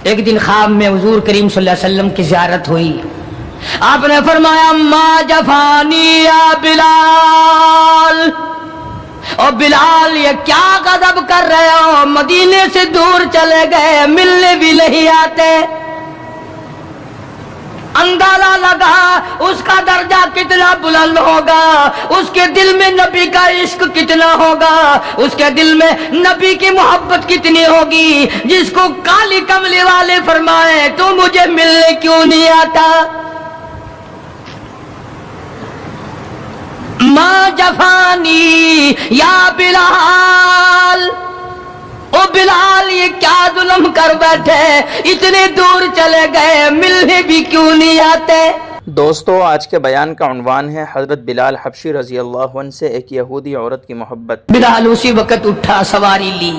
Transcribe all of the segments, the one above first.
ایک دن خواب میں حضور کریم صلی اللہ علیہ وسلم کی زیارت ہوئی. آپ نے فرمایا ما جفانی یا بلال، اور بلال یہ کیا غضب کر رہے ہو، مدینے سے دور چلے گئے، ملنے بھی نہیں آتے. اندازہ لگا اس کا درجہ کتنا بلند ہوگا، اس کے دل میں نبی کا عشق کتنا ہوگا، اس کے دل میں نبی کی محبت کتنی ہوگی، جس کو کالی کملی والے فرمائے تو مجھے ملنے کیوں نہیں آتا. ما جفانی یا بلال، او بلال یہ کیا ظلم کر بیٹھے، اتنے دور چلے گئے، ملنے بھی کیوں نہیں آتے. دوستو آج کے بیان کا عنوان ہے حضرت بلال حبشی رضی اللہ عنہ سے ایک یہودی عورت کی محبت. بلال اسی وقت اٹھا، سواری لی،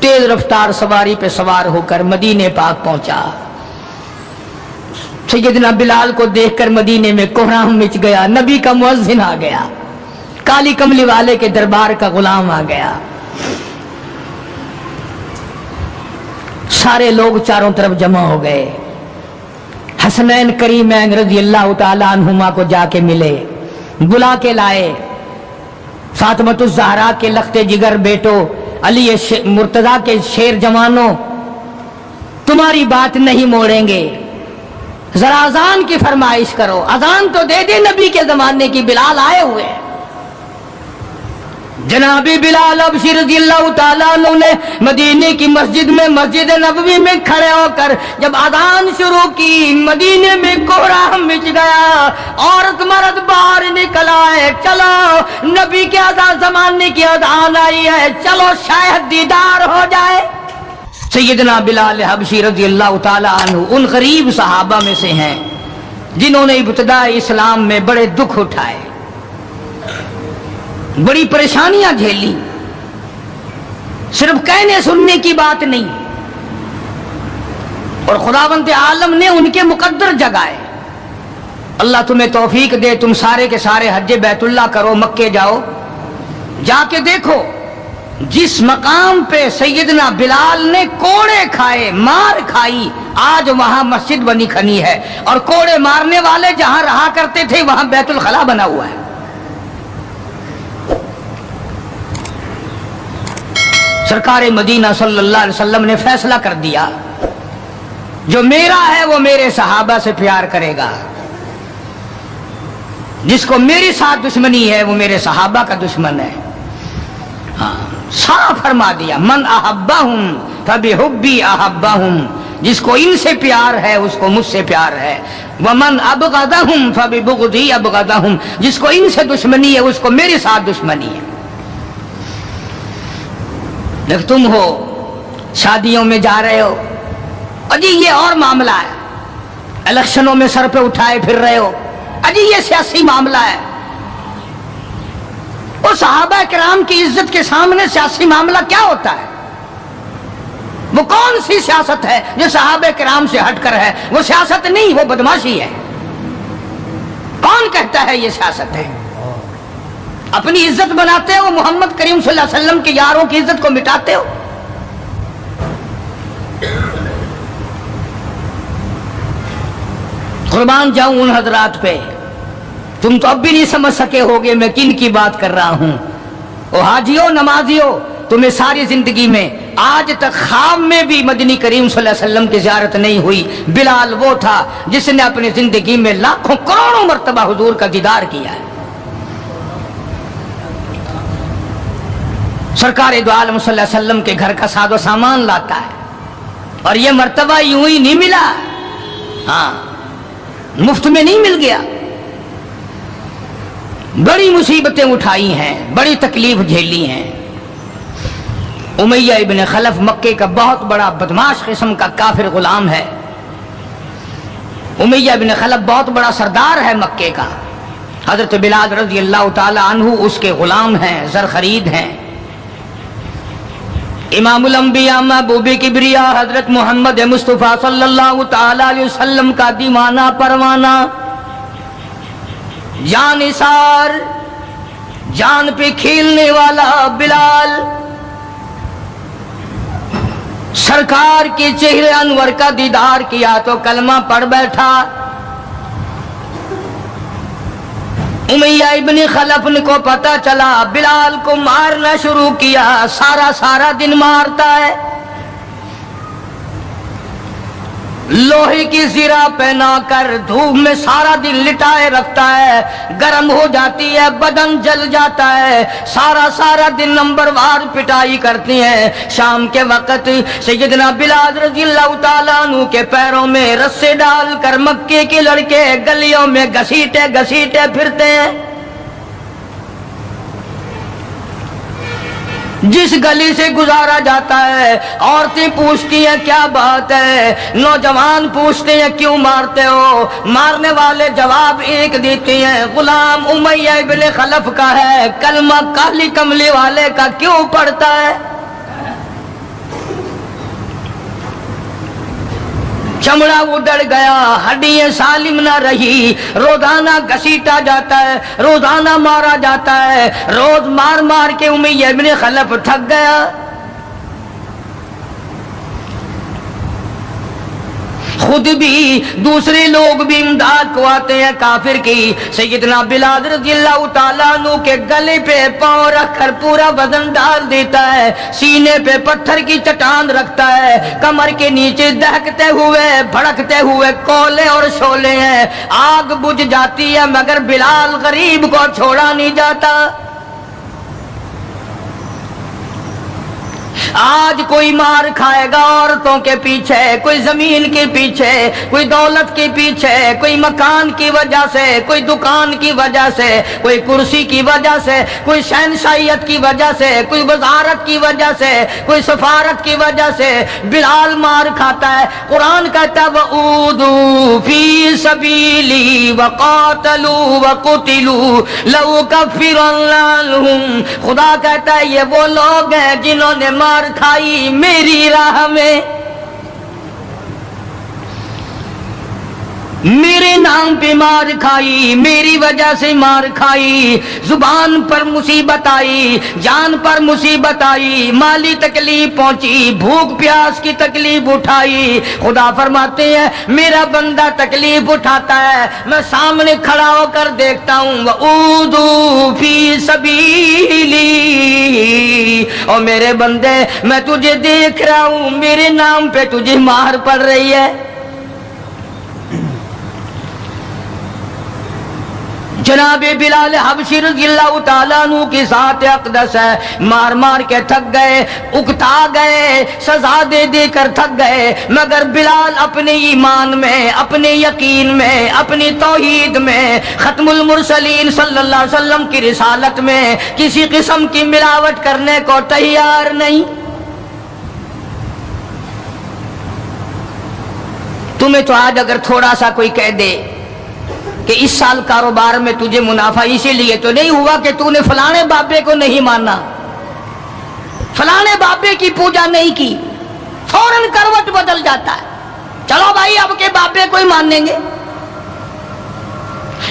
تیز رفتار سواری پہ سوار ہو کر مدینے پاک پہنچا. سیدنا بلال کو دیکھ کر مدینے میں کوہرام مچ گیا. نبی کا مؤذن آ گیا، کالی کملی والے کے دربار کا غلام آ گیا. سارے لوگ چاروں طرف جمع ہو گئے. حسنین کریمین رضی اللہ تعالی عنہما کو جا کے ملے، بلا کے لائے. فاطمۃ الزہرا کے لخت جگر بیٹو، علی مرتضیٰ کے شیر جوانوں، تمہاری بات نہیں موڑیں گے، ذرا اذان کی فرمائش کرو، اذان تو دے دے نبی کے زمانے کی. بلال آئے ہوئے ہیں. جناب بلال حبشی رضی اللہ تعالیٰ عنہ نے مدینے کی مسجد میں، مسجد نبوی میں کھڑے ہو کر جب اذان شروع کی، مدینے میں کوہرام مچ گیا. عورت مرد باہر نکل آئے، چلو نبی کے اذان زمانے کی اذان آئی ہے، چلو شاید دیدار ہو جائے. سیدنا بلال حبشی رضی اللہ تعالیٰ عنہ ان غریب صحابہ میں سے ہیں جنہوں نے ابتداء اسلام میں بڑے دکھ اٹھائے، بڑی پریشانیاں جھیلی. صرف کہنے سننے کی بات نہیں، اور خداوند عالم نے ان کے مقدر جگائے. اللہ تمہیں توفیق دے، تم سارے کے سارے حج بیت اللہ کرو، مکے جاؤ، جا کے دیکھو جس مقام پہ سیدنا بلال نے کوڑے کھائے، مار کھائی، آج وہاں مسجد بنی کھنی ہے، اور کوڑے مارنے والے جہاں رہا کرتے تھے وہاں بیت الخلا بنا ہوا ہے. سرکار مدینہ صلی اللہ علیہ وسلم نے فیصلہ کر دیا، جو میرا ہے وہ میرے صحابہ سے پیار کرے گا، جس کو میری ساتھ دشمنی ہے وہ میرے صحابہ کا دشمن ہے. ہاں صاف فرما دیا، من احبہم فبحبی احبہم، جس کو ان سے پیار ہے اس کو مجھ سے پیار ہے. ومن ابغضہم فببغضی ابغضہم، جس کو ان سے دشمنی ہے اس کو میرے ساتھ دشمنی ہے. دیکھ تم ہو شادیوں میں جا رہے ہو، اجی یہ اور معاملہ ہے، الیکشنوں میں سر پہ اٹھائے پھر رہے ہو، اجی یہ سیاسی معاملہ ہے. وہ صحابہ کرام کی عزت کے سامنے سیاسی معاملہ کیا ہوتا ہے؟ وہ کون سی سیاست ہے جو صحابہ کرام سے ہٹ کر ہے؟ وہ سیاست نہیں، وہ بدماشی ہے. کون کہتا ہے یہ سیاست ہے؟ اپنی عزت بناتے ہو، محمد کریم صلی اللہ علیہ وسلم کے یاروں کی عزت کو مٹاتے ہو. قربان جاؤں ان حضرات پہ، تم تو اب بھی نہیں سمجھ سکے ہوگے میں کن کی بات کر رہا ہوں. او حاجیو، نمازیو، تمہیں ساری زندگی میں آج تک خواب میں بھی مدنی کریم صلی اللہ علیہ وسلم کی زیارت نہیں ہوئی. بلال وہ تھا جس نے اپنی زندگی میں لاکھوں کروڑوں مرتبہ حضور کا دیدار کیا ہے. سرکار دو عالم صلی اللہ علیہ وسلم کے گھر کا ساز و سامان لاتا ہے، اور یہ مرتبہ یوں ہی نہیں ملا، ہاں مفت میں نہیں مل گیا. بڑی مصیبتیں اٹھائی ہیں، بڑی تکلیف جھیلی ہیں. امیہ ابن خلف مکے کا بہت بڑا بدماش قسم کا کافر غلام ہے. امیہ ابن خلف بہت بڑا سردار ہے مکے کا. حضرت بلال رضی اللہ تعالی عنہ اس کے غلام ہیں، زر خرید ہیں. امام الانبیاء محبوب کبریا حضرت محمد مصطفیٰ صلی اللہ تعالی علیہ وسلم کا دیوانہ پروانہ، جان نثار، جان پہ کھیلنے والا بلال. سرکار کے چہرے انور کا دیدار کیا تو کلمہ پڑھ بیٹھا۔ امیہ ابن خلف کو پتا چلا بلال کو مارنا شروع کیا، سارا دن مارتا ہے، لوہے کی زرہ پہنا کر دھوپ میں سارا دن لٹائے رکھتا ہے، گرم ہو جاتی ہے، بدن جل جاتا ہے، سارا دن نمبر وار پٹائی کرتی ہیں۔ شام کے وقت سیدنا بلال رضی اللہ تعالیٰ عنہ کے پیروں میں رسے ڈال کر مکے کے لڑکے گلیوں میں گھسیٹے پھرتے ہیں۔ جس گلی سے گزارا جاتا ہے عورتیں پوچھتی ہیں کیا بات ہے، نوجوان پوچھتے ہیں کیوں مارتے ہو، مارنے والے جواب ایک دیتے ہیں، غلام امیہ ابن خلف کا ہے، کلمہ کالی کملی والے کا کیوں پڑھتا ہے؟ چمڑا اڑ گیا، ہڈیاں سالم نہ رہی، روزانہ گھسیٹا جاتا ہے، روزانہ مارا جاتا ہے، روز مار کے امیہ ابن خلف تھک گیا۔ خود بھی دوسرے لوگ بھی امداد کو آتے ہیں کافر کی۔ سیدنا بلال رضی اللہ تعالیٰ عنہ کے گلے پہ پاؤں رکھ کر پورا وزن ڈال دیتا ہے، سینے پہ پتھر کی چٹان رکھتا ہے، کمر کے نیچے دہکتے ہوئے بھڑکتے ہوئے کولے اور شعلے ہیں، آگ بجھ جاتی ہے مگر بلال غریب کو چھوڑا نہیں جاتا۔ آج کوئی مار کھائے گا عورتوں کے پیچھے، کوئی زمین کے پیچھے، کوئی دولت کے پیچھے، کوئی مکان کی وجہ سے، کوئی دکان کی وجہ سے، کوئی کرسی کی وجہ سے، کوئی شہنشاہیت کی وجہ سے، کوئی وزارت کی وجہ سے، کوئی سفارت کی وجہ سے بلال مار کھاتا ہے۔ قرآن کہتا ہے وَأُوذُوا فِي سَبِيلِي وَقَاتَلُوا وَقُتِلُوا لَأُكَفِّرَنَّ عَنْهُمْ، خدا کہتا ہے یہ وہ لوگ ہیں جنہوں نے مار کھائی میری راہ میں، میرے نام پہ مار کھائی، میری وجہ سے مار کھائی، زبان پر مصیبت آئی، جان پر مصیبت آئی، مالی تکلیف پہنچی، بھوک پیاس کی تکلیف اٹھائی۔ خدا فرماتے ہیں میرا بندہ تکلیف اٹھاتا ہے، میں سامنے کھڑا ہو کر دیکھتا ہوں وَأُوذُوا فِي سَبِيلِي، اور میرے بندے میں تجھے دیکھ رہا ہوں، میرے نام پہ تجھے مار پڑ رہی ہے۔ جناب بلال حبشی رضی اللہ تعالیٰ عنہ کی ذات اقدس ہے، مار کے تھک گئے، اکتا گئے، سزا دے کر تھک گئے، مگر بلال اپنے ایمان میں، اپنے یقین میں، اپنی توحید میں، ختم المرسلین صلی اللہ علیہ وسلم کی رسالت میں کسی قسم کی ملاوٹ کرنے کو تیار نہیں۔ تمہیں تو آج اگر تھوڑا سا کوئی کہہ دے کہ اس سال کاروبار میں تجھے منافع اسی لیے تو نہیں ہوا کہ تو نے فلانے بابے کو نہیں مانا، فلانے بابے کی پوجا نہیں کی، فوراً کروٹ بدل جاتا ہے، چلو بھائی اب کے بابے کو ہی مانیں گے۔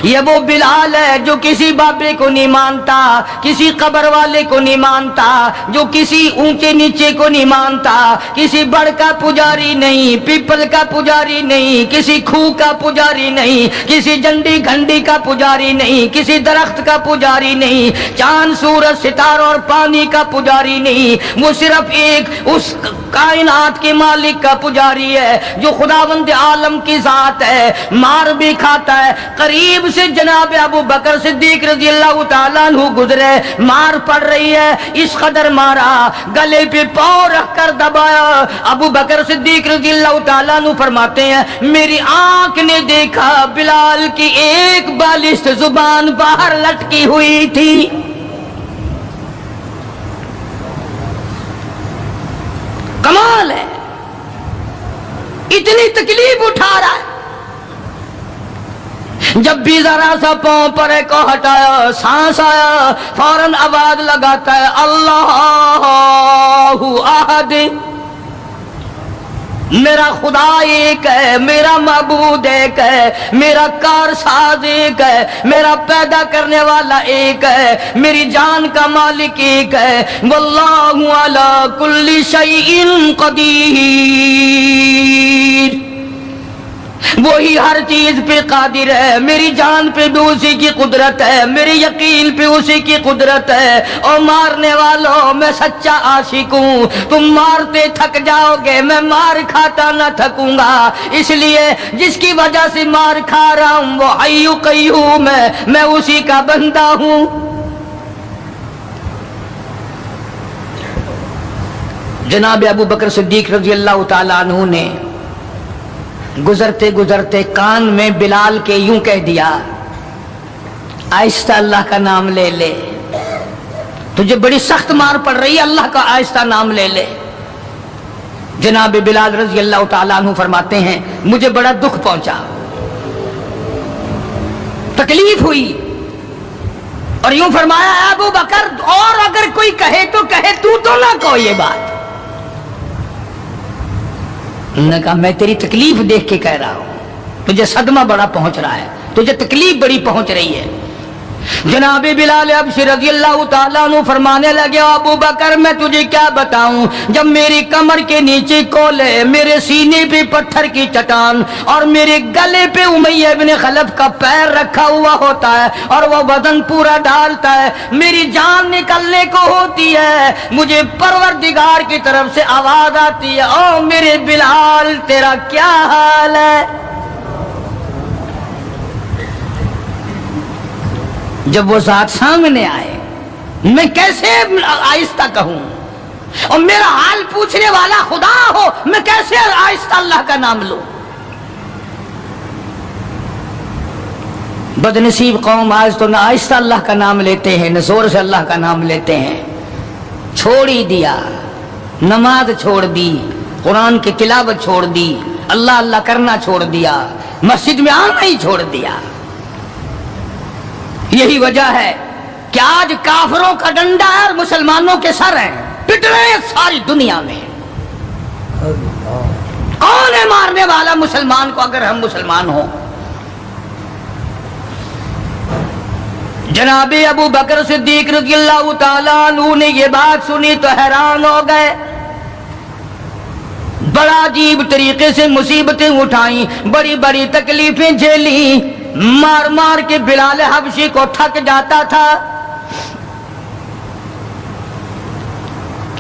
یہ وہ بلال ہے جو کسی بابے کو نہیں مانتا، کسی قبر والے کو نہیں مانتا، جو کسی اونچے نیچے کو نہیں مانتا، کسی بڑ کا پجاری نہیں، پیپل کا پجاری نہیں، کسی کھو کا پجاری نہیں، کسی جنڈی گھنڈی کا پجاری نہیں، کسی درخت کا پجاری نہیں، چاند سورج ستاروں اور پانی کا پجاری نہیں، وہ صرف ایک اس کائنات کے مالک کا پجاری ہے جو خداوند عالم کی ذات ہے، مار بھی کھاتا ہے۔ قریب سے جناب ابو بکر صدیق رضی اللہ تعالیٰ عنہ گزرے، مار پڑ رہی ہے، اس قدر مارا، گلے پہ پاؤں رکھ کر دبایا۔ ابو بکر صدیق رضی اللہ تعالیٰ عنہ فرماتے ہیں میری آنکھ نے دیکھا بلال کی ایک بالشت زبان باہر لٹکی ہوئی تھی۔ کمال ہے، اتنی تکلیف اٹھا رہا ہے، جب بھی ذرا سا پاؤں پر کو ہٹایا، سانس آیا، فوراً آواز لگاتا ہے اللہ احد، میرا خدا ایک ہے، میرا معبود ایک ہے، میرا کارساز ایک ہے، میرا پیدا کرنے والا ایک ہے، میری جان کا مالک ایک ہے۔ واللہ علی کل شیء قدیر، وہی ہر چیز پہ قادر ہے، میری جان پہ بھی اسی کی قدرت ہے، میرے یقین پہ اسی کی قدرت ہے۔ اور مارنے والوں میں سچا عاشق ہوں، تم مارتے تھک جاؤ گے، میں مار کھاتا نہ تھکوں گا، اس لیے جس کی وجہ سے مار کھا رہا ہوں وہ حی قیوم ہے، میں اسی کا بندہ ہوں۔ جناب ابو بکر صدیق رضی اللہ تعالیٰ عنہ نے گزرتے گزرتے کان میں بلال کے یوں کہہ دیا، آہستہ اللہ کا نام لے لے، تجھے بڑی سخت مار پڑ رہی ہے، اللہ کا آہستہ نام لے لے۔ جناب بلال رضی اللہ تعالیٰ عنہ فرماتے ہیں مجھے بڑا دکھ پہنچا، تکلیف ہوئی، اور یوں فرمایا اے ابو بکر اور اگر کوئی کہے تو کہے، تو نہ کہو یہ بات۔ انہوں نے کہا میں تیری تکلیف دیکھ کے کہہ رہا ہوں، تجھے صدمہ بڑا پہنچ رہا ہے، تجھے تکلیف بڑی پہنچ رہی ہے۔ جناب بلال حبشی رضی اللہ تعالیٰ عنہ فرمانے لگے ابو بکر میں تجھے کیا بتاؤں، جب میری کمر کے نیچے کولے، میرے سینے پہ پتھر کی چٹان اور میرے گلے پہ امیہ ابن خلف کا پیر رکھا ہوا ہوتا ہے اور وہ بدن پورا ڈالتا ہے، میری جان نکلنے کو ہوتی ہے، مجھے پروردگار کی طرف سے آواز آتی ہے او میرے بلال تیرا کیا حال ہے۔ جب وہ ذات سامنے آئے میں کیسے آہستہ کہوں، اور میرا حال پوچھنے والا خدا ہو میں کیسے آہستہ اللہ کا نام لوں۔ بدنصیب قوم آج تو نہ آہستہ اللہ کا نام لیتے ہیں نہ زور سے اللہ کا نام لیتے ہیں، چھوڑ ہی دیا، نماز چھوڑ دی، قرآن کی تلاوت چھوڑ دی، اللہ اللہ کرنا چھوڑ دیا، مسجد میں آنا ہی چھوڑ دیا۔ یہی وجہ ہے کہ آج کافروں کا ڈنڈا ہے اور مسلمانوں کے سر ہیں، پٹ رہے ہیں ساری دنیا میں۔ کون ہے مارنے والا مسلمان کو اگر ہم مسلمان ہوں؟ جناب ابو بکر صدیق رضی اللہ تعالیٰ عنہ نے یہ بات سنی تو حیران ہو گئے، بڑا عجیب طریقے سے مصیبتیں اٹھائیں، بڑی بڑی تکلیفیں جھیلیں، مار مار کے بلال حبشی کو تھک جاتا تھا۔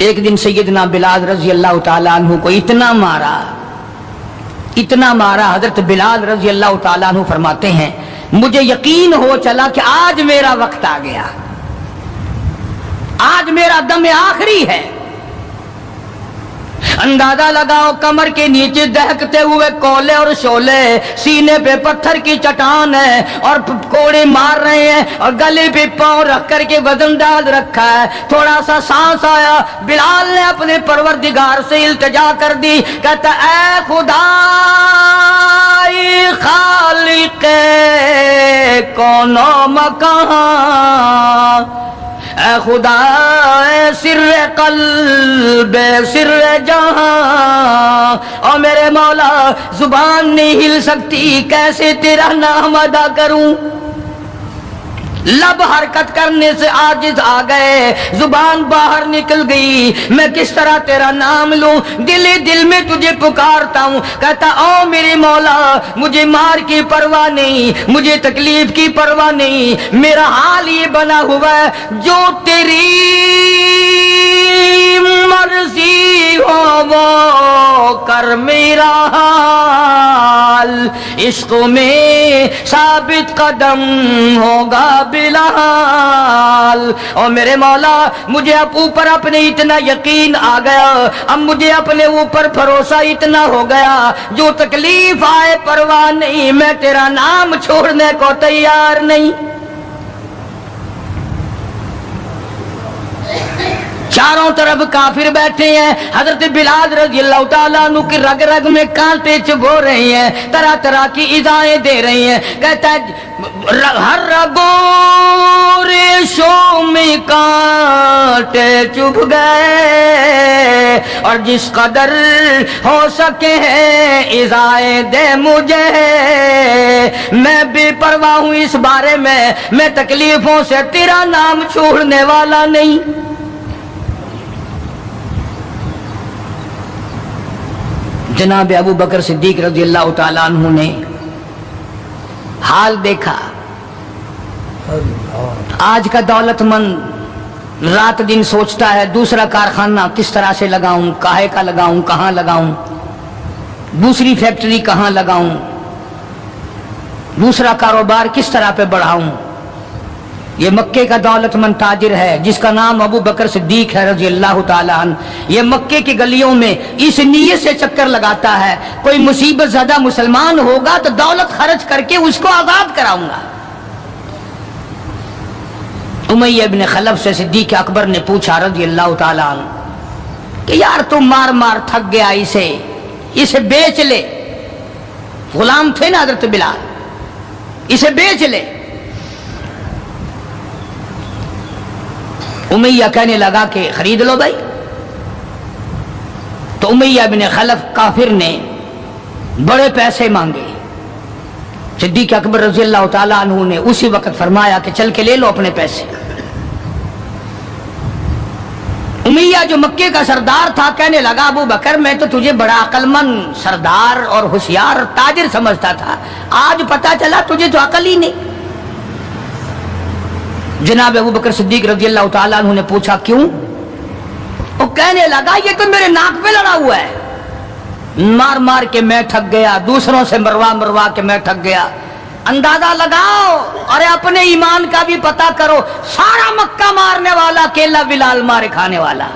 ایک دن سیدنا بلال رضی اللہ تعالیٰ عنہ کو اتنا مارا حضرت بلال رضی اللہ تعالیٰ عنہ فرماتے ہیں مجھے یقین ہو چلا کہ آج میرا وقت آ گیا، آج میرا دم آخری ہے۔ اندازہ لگاؤ کمر کے نیچے دہکتے ہوئے کولے اور شولے، سینے پہ پتھر کی چٹان ہے اور کوڑے مار رہے ہیں اور گلے پہ پاؤں رکھ کر کے وزن ڈال رکھا ہے۔ تھوڑا سا سانس آیا، بلال نے اپنے پروردگار سے التجا کر دی، کہتا اے خدا خالق کون و مکان، اے خدا اے سر قلب سر جہاں، اور میرے مولا زبان نہیں ہل سکتی، کیسے تیرا نام ادا کروں، لب حرکت کرنے سے عاجز آ گئے، زبان باہر نکل گئی، میں کس طرح تیرا نام لوں، دل دل میں تجھے پکارتا ہوں، کہتا او میرے مولا مجھے مار کی پرواہ نہیں، مجھے تکلیف کی پرواہ نہیں، میرا حال یہ بنا ہوا ہے جو تیری مرضی ہو وہ کر میرا حال، عشق میں ثابت قدم ہوگا بلال۔ اور میرے مولا مجھے اب اوپر اپنے اتنا یقین آ گیا، اب مجھے اپنے اوپر بھروسہ اتنا ہو گیا، جو تکلیف آئے پرواہ نہیں، میں تیرا نام چھوڑنے کو تیار نہیں۔ چاروں طرف کافر بیٹھے ہیں، حضرت بلال رضی اللہ تعالیٰ عنہ کی رگ رگ میں کانٹے چبھو رہے ہیں، طرح طرح کی ایذائیں دے رہی ہیں۔ کہتا ہے ہر رگوں ریشوں میں کانٹے چبھ گئے، اور جس قدر ہو سکے ہیں ایذائیں دے مجھے، میں بے پرواہ ہوں اس بارے میں تکلیفوں سے تیرا نام چھوڑنے والا نہیں۔ جناب ابو بکر صدیق رضی اللہ تعالیٰ عنہ نے حال دیکھا۔ آج کا دولت مند رات دن سوچتا ہے دوسرا کارخانہ کس طرح سے لگاؤں، کاہے کا لگاؤں، کہاں لگاؤں، دوسری فیکٹری کہاں لگاؤں، دوسرا کاروبار کس طرح پہ بڑھاؤں۔ یہ مکے کا دولت مند تاجر ہے جس کا نام ابو بکر صدیق ہے رضی اللہ تعالیٰ عنہ۔ یہ مکے کی گلیوں میں اس نیت سے چکر لگاتا ہے کوئی مصیبت زدہ مسلمان ہوگا تو دولت خرچ کر کے اس کو آزاد کراؤں گا۔ امیہ ابن خلف سے صدیق اکبر نے پوچھا رضی اللہ تعالیٰ عنہ کہ یار تم مار مار تھک گیا، اسے بیچ لے۔ غلام تھے نا حضرت بلال، اسے بیچ لے۔ امیہ کہنے لگا کہ خرید لو بھائی۔ تو امیہ بن خلف کافر نے بڑے پیسے مانگے۔ صدیق اکبر رضی اللہ تعالیٰ عنہ نے اسی وقت فرمایا کہ چل کے لے لو اپنے پیسے۔ امیہ جو مکے کا سردار تھا کہنے لگا ابو بکر میں تو تجھے بڑا عقل مند سردار اور ہوشیار تاجر سمجھتا تھا، آج پتا چلا تجھے تو عقل ہی نہیں۔ جناب ابو بکر صدیق رضی اللہ تعالیٰ عنہ نے پوچھا کیوں؟ وہ کہنے لگا یہ تو میرے ناک پہ لڑا ہوا ہے، مار مار کے میں تھک گیا، دوسروں سے مروا کے میں تھک گیا۔ اندازہ لگاؤ اور اپنے ایمان کا بھی پتہ کرو، سارا مکہ مارنے والا اکیلا بلال مارے کھانے والا۔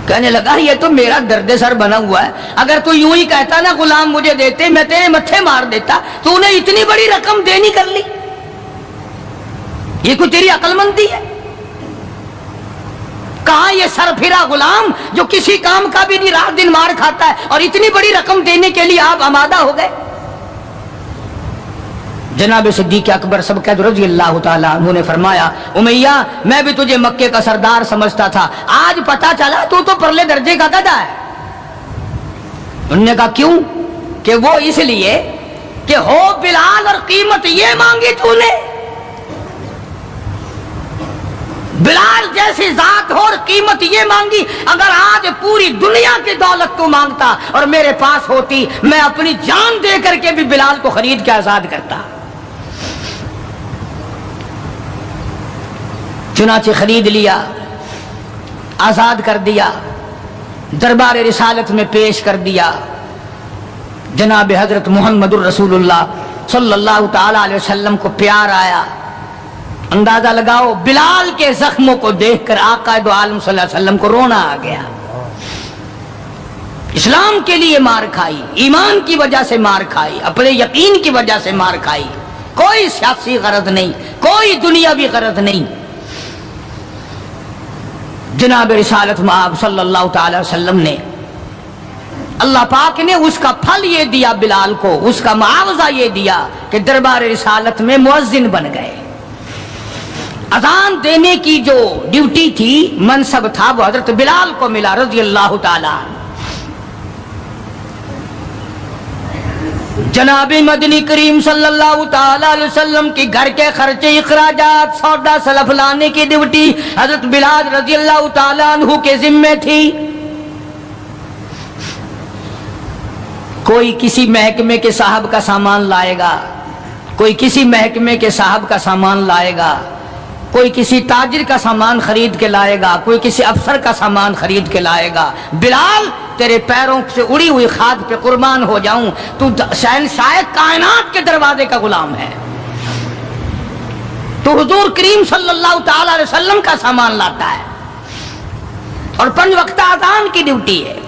کہنے لگا یہ تو میرا درد سر بنا ہوا ہے، اگر تو یوں ہی کہتا نا غلام مجھے دیتے میں تیرے متھے مار دیتا، تو انہیں اتنی بڑی رقم دینی کر لی، یہ کوئی تیری عقل مندی ہے؟ کہاں یہ سر پھرا غلام جو کسی کام کا بھی نہیں، رات دن مار کھاتا ہے، اور اتنی بڑی رقم دینے کے لیے آپ آمادہ ہو گئے۔ جناب صدیق اکبر سبقت رضی اللہ تعالیٰ عنہ نے فرمایا امیہ میں بھی تجھے مکے کا سردار سمجھتا تھا، آج پتا چلا تو پرلے درجے کا گدھا ہے۔ انہوں نے کہا کیوں؟ کہ وہ اس لیے کہ ہو بلال اور قیمت یہ مانگی تو نے، بلال جیسی ذات ہو اور قیمت یہ مانگی، اگر آج پوری دنیا کی دولت تو مانگتا اور میرے پاس ہوتی میں اپنی جان دے کر کے بھی بلال کو خرید کے آزاد کرتا۔ چنانچہ خرید لیا، آزاد کر دیا، دربار رسالت میں پیش کر دیا۔ جناب حضرت محمد الرسول اللہ صلی اللہ تعالی علیہ وسلم کو پیار آیا۔ اندازہ لگاؤ بلال کے زخموں کو دیکھ کر آقا دو عالم صلی اللہ علیہ وسلم کو رونا آ گیا۔ اسلام کے لیے مار کھائی، ایمان کی وجہ سے مار کھائی، اپنے یقین کی وجہ سے مار کھائی، کوئی سیاسی غرض نہیں، کوئی دنیاوی غرض نہیں۔ جناب رسالت مآب صلی اللہ تعالی وسلم نے، اللہ پاک نے اس کا پھل یہ دیا بلال کو، اس کا معاوضہ یہ دیا کہ دربار رسالت میں مؤذن بن گئے۔ اذان دینے کی جو ڈیوٹی تھی، منصب تھا، وہ حضرت بلال کو ملا رضی اللہ تعالی۔ جناب مدنی کریم صلی اللہ تعالی علیہ وسلم کی گھر کے خرچے اخراجات سودا سلف لانے کی ڈیوٹی حضرت بلال رضی اللہ تعالی عنہ کے ذمے تھی۔ کوئی کسی محکمے کے صاحب کا سامان لائے گا، کوئی کسی محکمے کے صاحب کا سامان لائے گا، کوئی کسی تاجر کا سامان خرید کے لائے گا، کوئی کسی افسر کا سامان خرید کے لائے گا۔ بلال تیرے پیروں سے اڑی ہوئی خاک پہ قربان ہو جاؤں، تو شہنشاہ کائنات کے دروازے کا غلام ہے، تو حضور کریم صلی اللہ تعالی علیہ وسلم کا سامان لاتا ہے، اور 5 وقت اذان کی ڈیوٹی ہے۔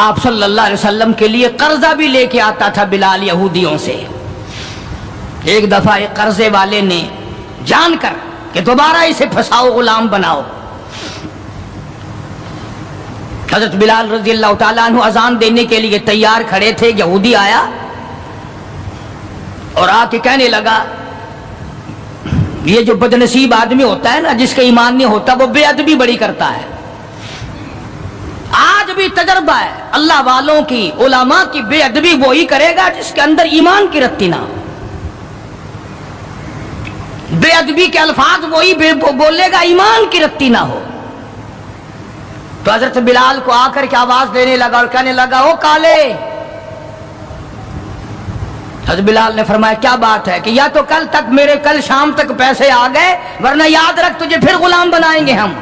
آپ صلی اللہ علیہ وسلم کے لیے قرضہ بھی لے کے آتا تھا بلال یہودیوں سے، ایک دفعہ ایک قرضے والے نے جان کر کہ دوبارہ اسے پھنساؤ، غلام بناؤ، حضرت بلال رضی اللہ تعالیٰ عنہ اذان دینے کے لیے تیار کھڑے تھے، یہودی آیا اور آ کے کہنے لگا، یہ جو بدنصیب آدمی ہوتا ہے نا، جس کا ایمان نہیں ہوتا، وہ بے ادبی بڑی کرتا ہے۔ آج بھی تجربہ ہے اللہ والوں کی، علماء کی، بے ادبی وہی کرے گا جس کے اندر ایمان کی رتی نہ ہو۔ بے ادبی کے الفاظ وہی بولے گا ایمان کی رتی نہ ہو۔ تو حضرت بلال کو آ کر کے آواز دینے لگا اور کہنے لگا، او کالے۔ حضرت بلال نے فرمایا کیا بات ہے؟ کہ یا تو کل شام تک پیسے آ گئے، ورنہ یاد رکھ تجھے پھر غلام بنائیں گے ہم۔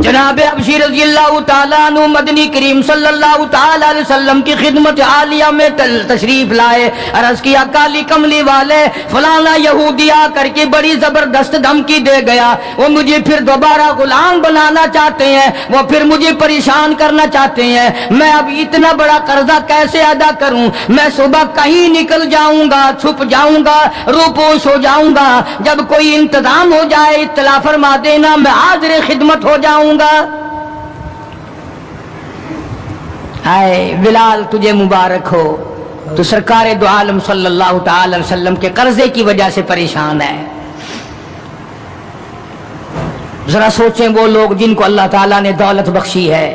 جناب حبشی رضی اللہ تعالیٰ عنہ مدنی کریم صلی اللہ تعالیٰ علیہ وسلم کی خدمت عالیہ میں تشریف لائے، عرض کیا کالی کملی والے فلانا یہودی آ کر کے بڑی زبردست دھمکی دے گیا، وہ مجھے پھر دوبارہ غلام بنانا چاہتے ہیں، وہ پھر مجھے پریشان کرنا چاہتے ہیں، میں اب اتنا بڑا قرضہ کیسے ادا کروں؟ میں صبح کہیں نکل جاؤں گا، چھپ جاؤں گا، روپوش ہو جاؤں گا، جب کوئی انتظام ہو جائے اطلاع فرما دینا، میں حاضر خدمت ہو جاؤں گا۔ اے بلال تجھے مبارک ہو، تو سرکار دو عالم صلی اللہ تعالی علیہ وسلم کے قرضے کی وجہ سے پریشان ہے۔ ذرا سوچیں وہ لوگ جن کو اللہ تعالیٰ نے دولت بخشی ہے،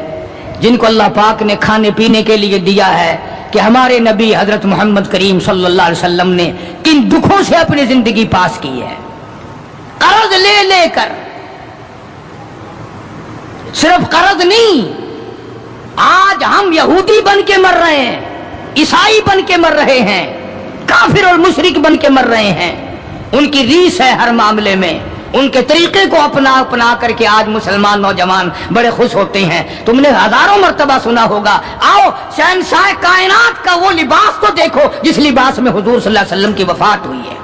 جن کو اللہ پاک نے کھانے پینے کے لیے دیا ہے، کہ ہمارے نبی حضرت محمد کریم صلی اللہ علیہ وسلم نے کن دکھوں سے اپنی زندگی پاس کی ہے، قرض لے لے کر۔ صرف قرض نہیں، آج ہم یہودی بن کے مر رہے ہیں، عیسائی بن کے مر رہے ہیں، کافر اور مشرک بن کے مر رہے ہیں۔ ان کی ریس ہے ہر معاملے میں، ان کے طریقے کو اپنا کر کے آج مسلمان نوجوان بڑے خوش ہوتے ہیں۔ تم نے ہزاروں مرتبہ سنا ہوگا، آؤ شہنشاہ کائنات کا وہ لباس تو دیکھو جس لباس میں حضور صلی اللہ علیہ وسلم کی وفات ہوئی ہے۔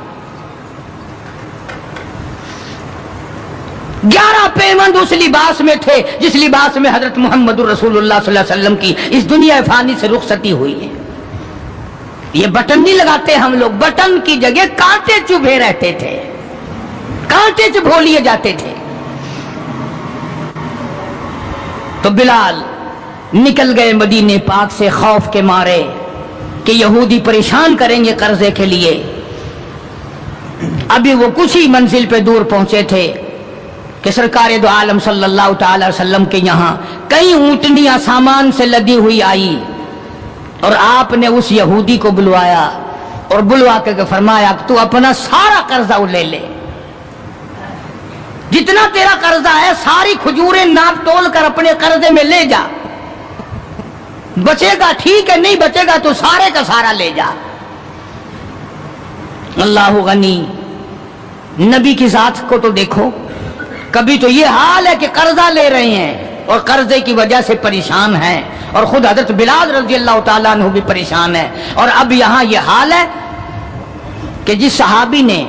11 پیمند اس لباس میں تھے جس لباس میں حضرت محمد رسول اللہ صلی اللہ علیہ وسلم کی اس دنیا فانی سے رخصتی ہوئی ہے۔ یہ بٹن نہیں لگاتے ہم لوگ، بٹن کی جگہ کانٹے چبھے رہتے تھے، کانٹے چبھو لیے جاتے تھے۔ تو بلال نکل گئے مدینے پاک سے خوف کے مارے کہ یہودی پریشان کریں گے قرضے کے لیے۔ ابھی وہ کچھ ہی منزل پہ دور پہنچے تھے کہ سرکار دو عالم صلی اللہ تعالی علیہ وسلم کے یہاں کئی اونٹنیاں سامان سے لدی ہوئی آئی، اور آپ نے اس یہودی کو بلوایا اور بلوا کے فرمایا کہ تو اپنا سارا قرضہ لے لے، جتنا تیرا قرضہ ہے ساری کھجوریں ناپ تول کر اپنے قرضے میں لے جا، بچے گا ٹھیک ہے، نہیں بچے گا تو سارے کا سارا لے جا۔ اللہ غنی، نبی کی ذات کو تو دیکھو، کبھی تو یہ حال ہے کہ قرضہ لے رہے ہیں اور قرضے کی وجہ سے پریشان ہیں، اور خود حضرت بلال رضی اللہ تعالیٰ عنہ بھی پریشان ہے۔ اور اب یہاں یہ حال ہے کہ جس صحابی نے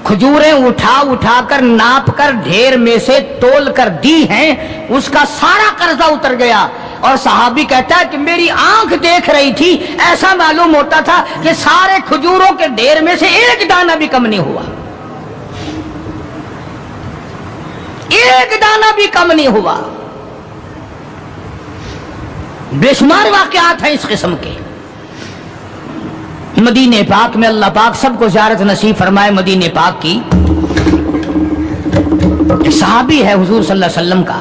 کھجوریں اٹھا کر ناپ کر ڈھیر میں سے تول کر دی ہیں، اس کا سارا قرضہ اتر گیا، اور صحابی کہتا ہے کہ میری آنکھ دیکھ رہی تھی، ایسا معلوم ہوتا تھا کہ سارے کھجوروں کے ڈھیر میں سے ایک دانہ بھی کم نہیں ہوا، ایک دانہ بھی کم نہیں ہوا۔ بے شمار واقعات ہیں اس قسم کے۔ مدینہ پاک میں اللہ پاک سب کو زیارت نصیب فرمائے مدینہ پاک کی۔ ایک صحابی ہے حضور صلی اللہ علیہ وسلم کا،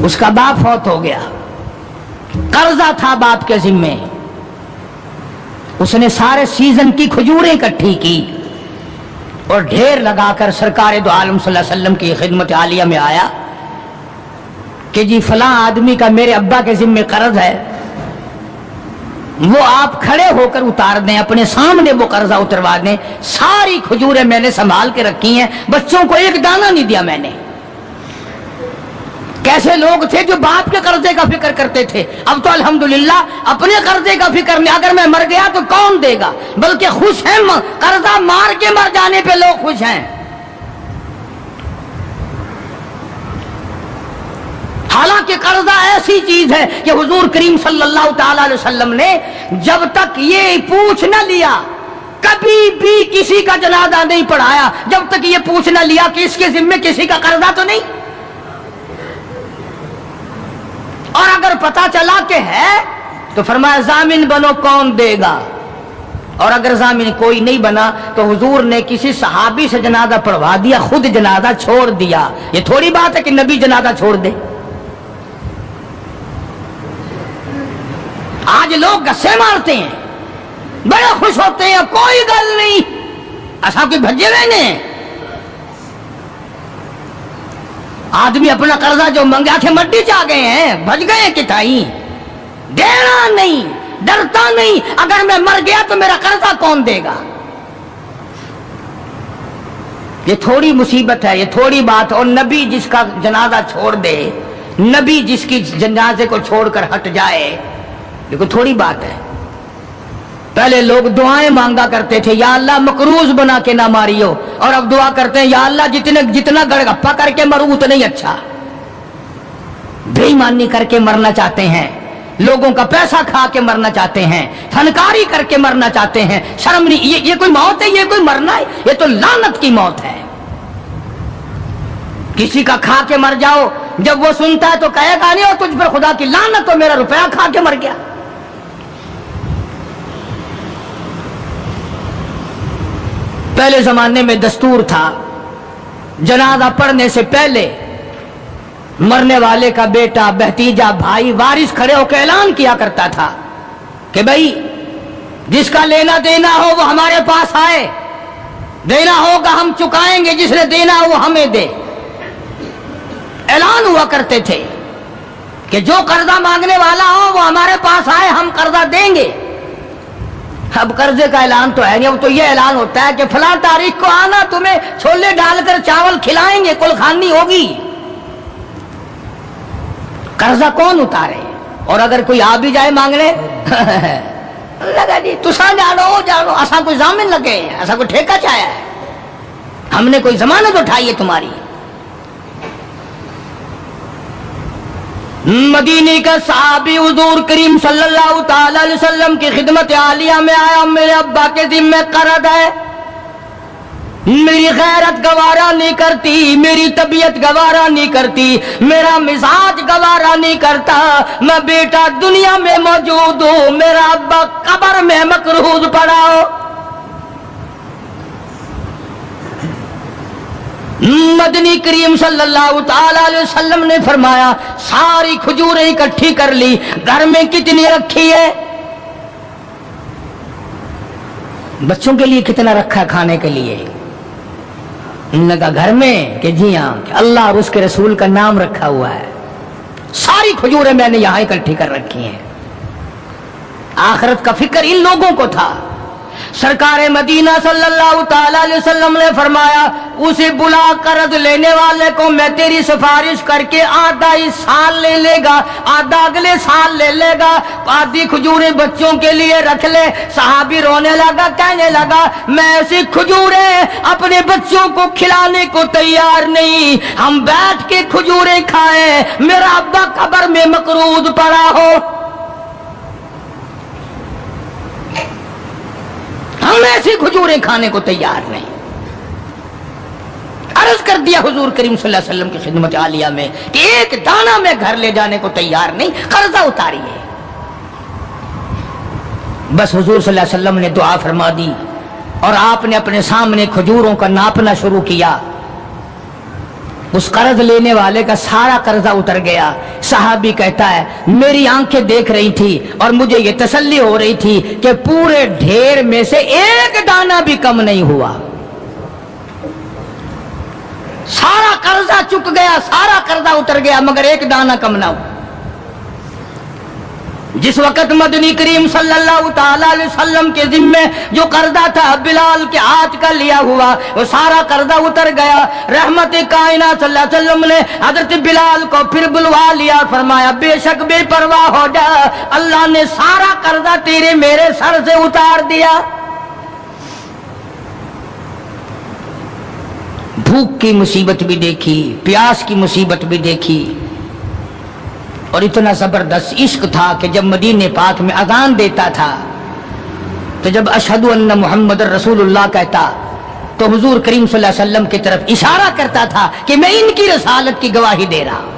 اس کا باپ فوت ہو گیا، قرضہ تھا باپ کے ذمے، اس نے سارے سیزن کی کھجوریں اکٹھی کی اور ڈھیر لگا کر سرکار دو عالم صلی اللہ علیہ وسلم کی خدمت عالیہ میں آیا کہ جی فلاں آدمی کا میرے ابا کے ذمے قرض ہے، وہ آپ کھڑے ہو کر اتار دیں، اپنے سامنے وہ قرضہ اتروا دیں، ساری کھجوریں میں نے سنبھال کے رکھی ہیں، بچوں کو ایک دانہ نہیں دیا میں نے۔ کیسے لوگ تھے جو باپ کے قرضے کا فکر کرتے تھے، اب تو الحمدللہ اپنے قرضے کا فکر نہیں، اگر میں مر گیا تو کون دے گا، بلکہ خوش ہیں، قرضہ مار کے مر جانے پہ لوگ خوش ہیں۔ حالانکہ قرضہ ایسی چیز ہے کہ حضور کریم صلی اللہ تعالی علیہ وسلم نے جب تک یہ پوچھ نہ لیا کبھی بھی کسی کا جنازہ نہیں پڑھایا جب تک یہ پوچھ نہ لیا کہ اس کے ذمے کسی کا قرضہ تو نہیں، اور اگر پتا چلا کہ ہے تو فرمایا ضامن بنو، کون دے گا؟ اور اگر ضامن کوئی نہیں بنا تو حضور نے کسی صحابی سے جنازہ پڑھوا دیا، خود جنازہ چھوڑ دیا۔ یہ تھوڑی بات ہے کہ نبی جنازہ چھوڑ دے۔ آج لوگ گسے مارتے ہیں، بڑے خوش ہوتے ہیں، کوئی گل نہیں، ایسا کوئی بھجے ہوئے نے۔ آدمی اپنا قرضہ جو منگا تھے مٹی چاہ گئے ہیں، بھج گئے کتائی، دینا نہیں، ڈرتا نہیں، اگر میں مر گیا تو میرا قرضہ کون دے گا؟ یہ تھوڑی مصیبت ہے، یہ تھوڑی بات۔ اور نبی جس کا جنازہ چھوڑ دے، نبی جس کی جنازے کو چھوڑ کر ہٹ جائے، یہ کوئی تھوڑی بات ہے۔ پہلے لوگ دعائیں مانگا کرتے تھے، یا اللہ مقروض بنا کے نہ ماریو، اور اب دعا کرتے ہیں یا اللہ جتنا گڑگپا کر کے مروں اتنا ہی اچھا۔ بے ایمانی کر کے مرنا چاہتے ہیں، لوگوں کا پیسہ کھا کے مرنا چاہتے ہیں، فنکاری کر کے مرنا چاہتے ہیں۔ شرم نہیں، یہ کوئی موت ہے؟ یہ کوئی مرنا ہے؟ یہ تو لعنت کی موت ہے۔ کسی کا کھا کے مر جاؤ، جب وہ سنتا ہے تو کہے گا نہیں اور تجھ پر خدا کی لعنت، تو میرا روپیہ کھا کے مر گیا۔ پہلے زمانے میں دستور تھا، جنازہ پڑھنے سے پہلے مرنے والے کا بیٹا، بھتیجا، بھائی، وارث کھڑے ہو کے اعلان کیا کرتا تھا کہ بھائی جس کا لینا دینا ہو وہ ہمارے پاس آئے، دینا ہوگا ہم چکائیں گے، جس نے دینا ہو وہ ہمیں دے۔ اعلان ہوا کرتے تھے کہ جو قرضہ مانگنے والا ہو وہ ہمارے پاس آئے، ہم قرضہ دیں گے۔ اب قرضے کا اعلان تو ہے نہیں، اب تو یہ اعلان ہوتا ہے کہ فلاں تاریخ کو آنا، تمہیں چھولے ڈال کر چاول کھلائیں گے، کل خانی ہوگی۔ قرضہ کون اتارے؟ اور اگر کوئی آ بھی جائے مانگنے لگا جی تسا جانو ایسا کوئی ضامن لگے، ایسا کوئی ٹھیکہ چاہیا ہے، ہم نے کوئی ضمانت اٹھائی ہے تمہاری۔ مدینے کا صحابی حضور کریم صلی اللہ تعالی علیہ وسلم کی خدمت عالیہ میں آیا، میرے ابا کے ذمہ قرض ہے، میری غیرت گوارا نہیں کرتی، میری طبیعت گوارا نہیں کرتی، میرا مزاج گوارا نہیں کرتا، میں بیٹا دنیا میں موجود ہوں، میرا ابا قبر میں مقروض پڑا ہو۔ مدنی کریم صلی اللہ تعالی علیہ وسلم نے فرمایا ساری کھجوریں اکٹھی کر لی، گھر میں کتنی رکھی ہے؟ بچوں کے لیے کتنا رکھا کھانے کے لیے؟ انہوں نے کہا گھر میں کہ جی ہاں، کہ اللہ اور اس کے رسول کا نام رکھا ہوا ہے، ساری کھجوریں میں نے یہاں اکٹھی کر رکھی ہیں۔ آخرت کا فکر ان لوگوں کو تھا۔ سرکار مدینہ صلی اللہ تعالی علیہ وسلم نے فرمایا اسے بلا قرض لینے والے کو میں تیری سفارش کر کے آدھا ہی سال لے لے گا، آدھا اگلے سال لے لے گا، آدھی کھجوریں بچوں کے لیے رکھ لے۔ صحابی رونے لگا، کہنے لگا میں ایسی کھجوریں اپنے بچوں کو کھلانے کو تیار نہیں، ہم بیٹھ کے کھجوریں کھائیں، میرا ابا قبر میں مقروض پڑا ہو، ہم ایسی کھجوریں کھانے کو تیار نہیں۔ عرض کر دیا حضور کریم صلی اللہ علیہ وسلم کی خدمت عالیہ میں کہ ایک دانہ میں گھر لے جانے کو تیار نہیں، قرضہ اتاریے۔ بس حضور صلی اللہ علیہ وسلم نے دعا فرما دی اور آپ نے اپنے سامنے کھجوروں کا ناپنا شروع کیا۔ اس قرض لینے والے کا سارا قرضہ اتر گیا۔ صحابی کہتا ہے میری آنکھیں دیکھ رہی تھی اور مجھے یہ تسلی ہو رہی تھی کہ پورے ڈھیر میں سے ایک دانہ بھی کم نہیں ہوا، سارا قرضہ چک گیا، سارا قرضہ اتر گیا، مگر ایک دانہ کم نہ ہوا۔ جس وقت مدنی کریم صلی اللہ تعالی علیہ وسلم کے ذمہ جو قرضہ تھا بلال کے ہاتھ کا لیا ہوا، وہ سارا قرضہ اتر گیا۔ رحمت کائنات صلی اللہ علیہ وسلم نے حضرت بلال کو پھر بلوا لیا، فرمایا بے شک بے پرواہ ہو جا، اللہ نے سارا قرضہ تیرے میرے سر سے اتار دیا۔ بھوک کی مصیبت بھی دیکھی، پیاس کی مصیبت بھی دیکھی، اور اتنا زبردست عشق تھا کہ جب مدینے پاک میں اذان دیتا تھا تو جب اشہدو ان محمد رسول اللہ کہتا تو حضور کریم صلی اللہ علیہ وسلم کی طرف اشارہ کرتا تھا کہ میں ان کی رسالت کی گواہی دے رہا ہوں۔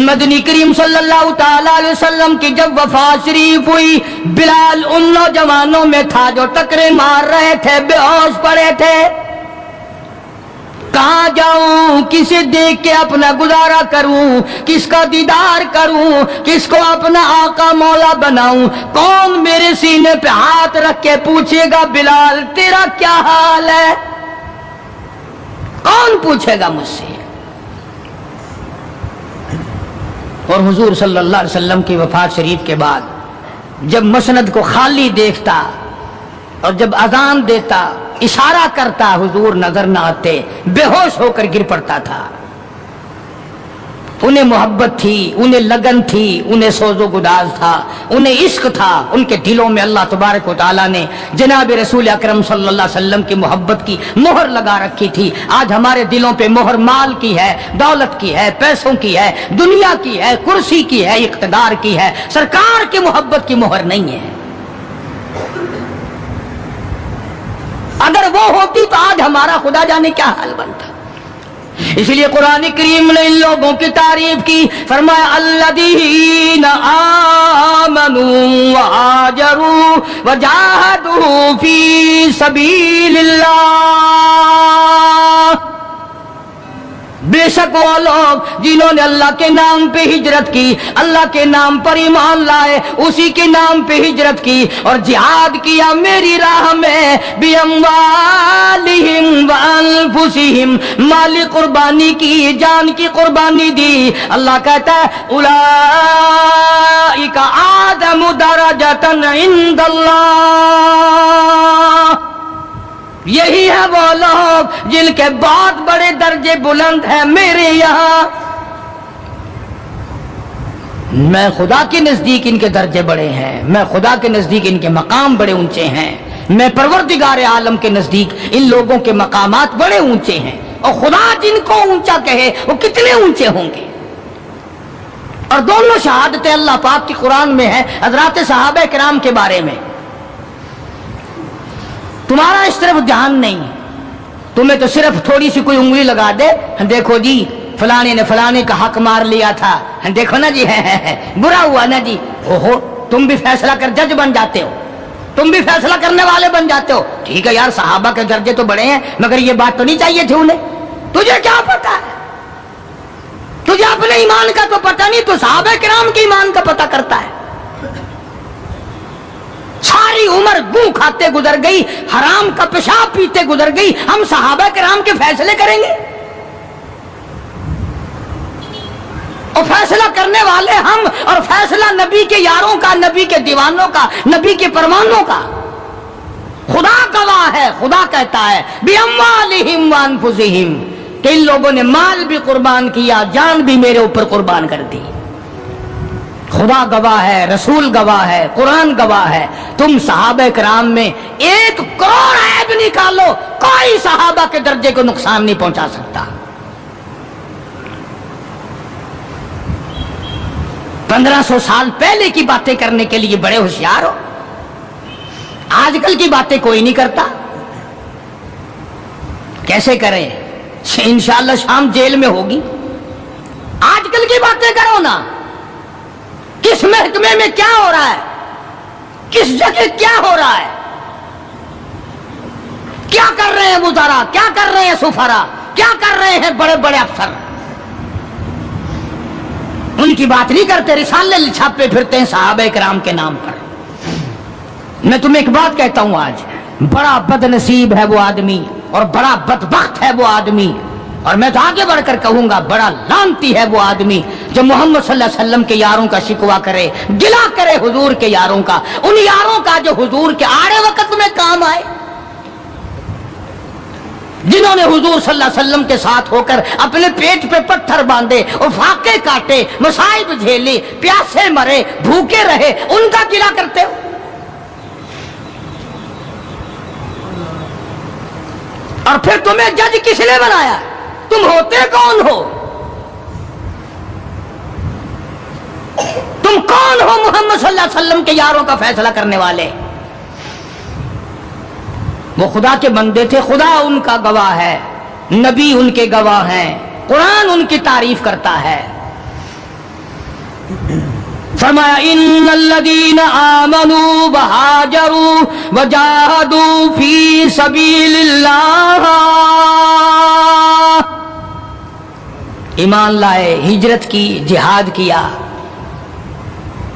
مدنی کریم صلی اللہ تعالی علیہ وسلم کی جب وفات شریف ہوئی، بلال ان نوجوانوں میں تھا جو ٹکرے مار رہے تھے، بے ہوش پڑے تھے۔ کہاں جاؤں، کسے دیکھ کے اپنا گزارا کروں، کس کا دیدار کروں، کس کو اپنا آقا مولا بناؤں، کون میرے سینے پہ ہاتھ رکھ کے پوچھے گا بلال تیرا کیا حال ہے؟ کون پوچھے گا مجھ سے؟ اور حضور صلی اللہ علیہ وسلم کی وفات شریف کے بعد جب مسند کو خالی دیکھتا اور جب اذان دیتا اشارہ کرتا، حضور نظر نہ آتے، بے ہوش ہو کر گر پڑتا تھا۔ انہیں محبت تھی، انہیں لگن تھی، انہیں سوز و گداز تھا، انہیں عشق تھا، ان کے دلوں میں اللہ تبارک و تعالیٰ نے جناب رسول اکرم صلی اللہ علیہ وسلم کی محبت کی مہر لگا رکھی تھی۔ آج ہمارے دلوں پہ مہر مال کی ہے، دولت کی ہے، پیسوں کی ہے، دنیا کی ہے، کرسی کی ہے، اقتدار کی ہے، سرکار کی محبت کی مہر نہیں ہے۔ اگر وہ ہوتی تو آج ہمارا خدا جانے کیا حال بنتا۔ اس لیے قرآن کریم نے ان لوگوں کی تعریف کی، فرمایا الذین آمنوا وہاجروا وجاہدوا فی سبیل اللہ، بے شک وہ لوگ جنہوں نے اللہ کے نام پہ ہجرت کی، اللہ کے نام پر ایمان لائے، اسی کے نام پہ ہجرت کی اور جہاد کیا میری راہ میں، بِأَمْوَالِهِمْ وَأَنفُسِهِمْ، مالی قربانی کی، جان کی قربانی دی۔ اللہ کہتا ہے اولئک اعظم درجۃ عند اللہ، یہی ہے وہ لوگ جن کے بہت بڑے درجے بلند ہیں میرے یہاں۔ میں خدا کے نزدیک ان کے درجے بڑے ہیں، میں خدا کے نزدیک ان کے مقام بڑے اونچے ہیں، میں پروردگار عالم کے نزدیک ان لوگوں کے مقامات بڑے اونچے ہیں، اور خدا جن کو اونچا کہے وہ کتنے اونچے ہوں گے۔ اور دونوں شہادتیں اللہ پاک کی قرآن میں ہے حضرات صحابہ کرام کے بارے میں۔ تمہارا اس طرف دھیان نہیں، تمہیں تو صرف تھوڑی سی کوئی انگلی لگا دے، دیکھو جی فلانے نے فلانے کا حق مار لیا تھا، دیکھو نا جی برا ہوا نا جی، اوہو تم بھی فیصلہ کر جج بن جاتے ہو، تم بھی فیصلہ کرنے والے بن جاتے ہو۔ ٹھیک ہے یار، صحابہ کے درجے تو بڑے ہیں، مگر یہ بات تو نہیں چاہیے تھی انہیں۔ تجھے کیا پتا ہے؟ تجھے اپنے ایمان کا تو پتہ نہیں، تو صحابہ کرام کے ایمان کا پتہ کرتا ہے۔ ساری عمر گوں کھاتے گزر گئی، حرام کا پیشاب پیتے گزر گئی، ہم صحابہ کرام کے فیصلے کریں گے؟ اور فیصلہ کرنے والے ہم، اور فیصلہ نبی کے یاروں کا، نبی کے دیوانوں کا، نبی کے پروانوں کا۔ خدا گواہ ہے، خدا کہتا ہے بِأَمْوَالِهِمْ وَأَنفُسِهِمْ کہ ان لوگوں نے مال بھی قربان کیا، جان بھی میرے اوپر قربان کر دی۔ خدا گواہ ہے، رسول گواہ ہے، قرآن گواہ ہے۔ تم صحابہ کرام میں 1 کروڑ عیب نکالو، کوئی صحابہ کے درجے کو نقصان نہیں پہنچا سکتا۔ 1500 سال پہلے کی باتیں کرنے کے لیے بڑے ہوشیار ہو، آج کل کی باتیں کوئی نہیں کرتا۔ کیسے کریں؟ انشاءاللہ شام جیل میں ہوگی۔ آج کل کی باتیں کرو نا، کس محکمے میں کیا ہو رہا ہے، کس جگہ کیا ہو رہا ہے، کیا کر رہے ہیں وزراء، کیا کر رہے ہیں سفراء، کیا کر رہے ہیں بڑے بڑے افسر، ان کی بات نہیں کرتے، رسالے چھاپے پھرتے ہیں صحابہ کرام کے نام پر۔ میں تمہیں ایک بات کہتا ہوں، آج بڑا بد نصیب ہے وہ آدمی اور بڑا بدبخت ہے وہ آدمی، اور میں تو آگے بڑھ کر کہوں گا بڑا لعنتی ہے وہ آدمی جو محمد صلی اللہ علیہ وسلم کے یاروں کا شکوہ کرے، گلہ کرے حضور کے یاروں کا، ان یاروں کا جو حضور کے آڑے وقت میں کام آئے، جنہوں نے حضور صلی اللہ علیہ وسلم کے ساتھ ہو کر اپنے پیٹ پہ پتھر باندھے اور فاقے کاٹے، مصائب جھیلے، پیاسے مرے، بھوکے رہے، ان کا گلہ کرتے ہو۔ اور پھر تمہیں جج کس نے بنایا؟ تم ہوتے کون ہو؟ تم کون ہو محمد صلی اللہ علیہ وسلم کے یاروں کا فیصلہ کرنے والے؟ وہ خدا کے بندے تھے، خدا ان کا گواہ ہے، نبی ان کے گواہ ہیں، قرآن ان کی تعریف کرتا ہے۔ فرمایا ان الذین آمنوا وہاجروا وجاہدوا فی سبیل اللہ، ایمان لائے، ہجرت کی، جہاد کیا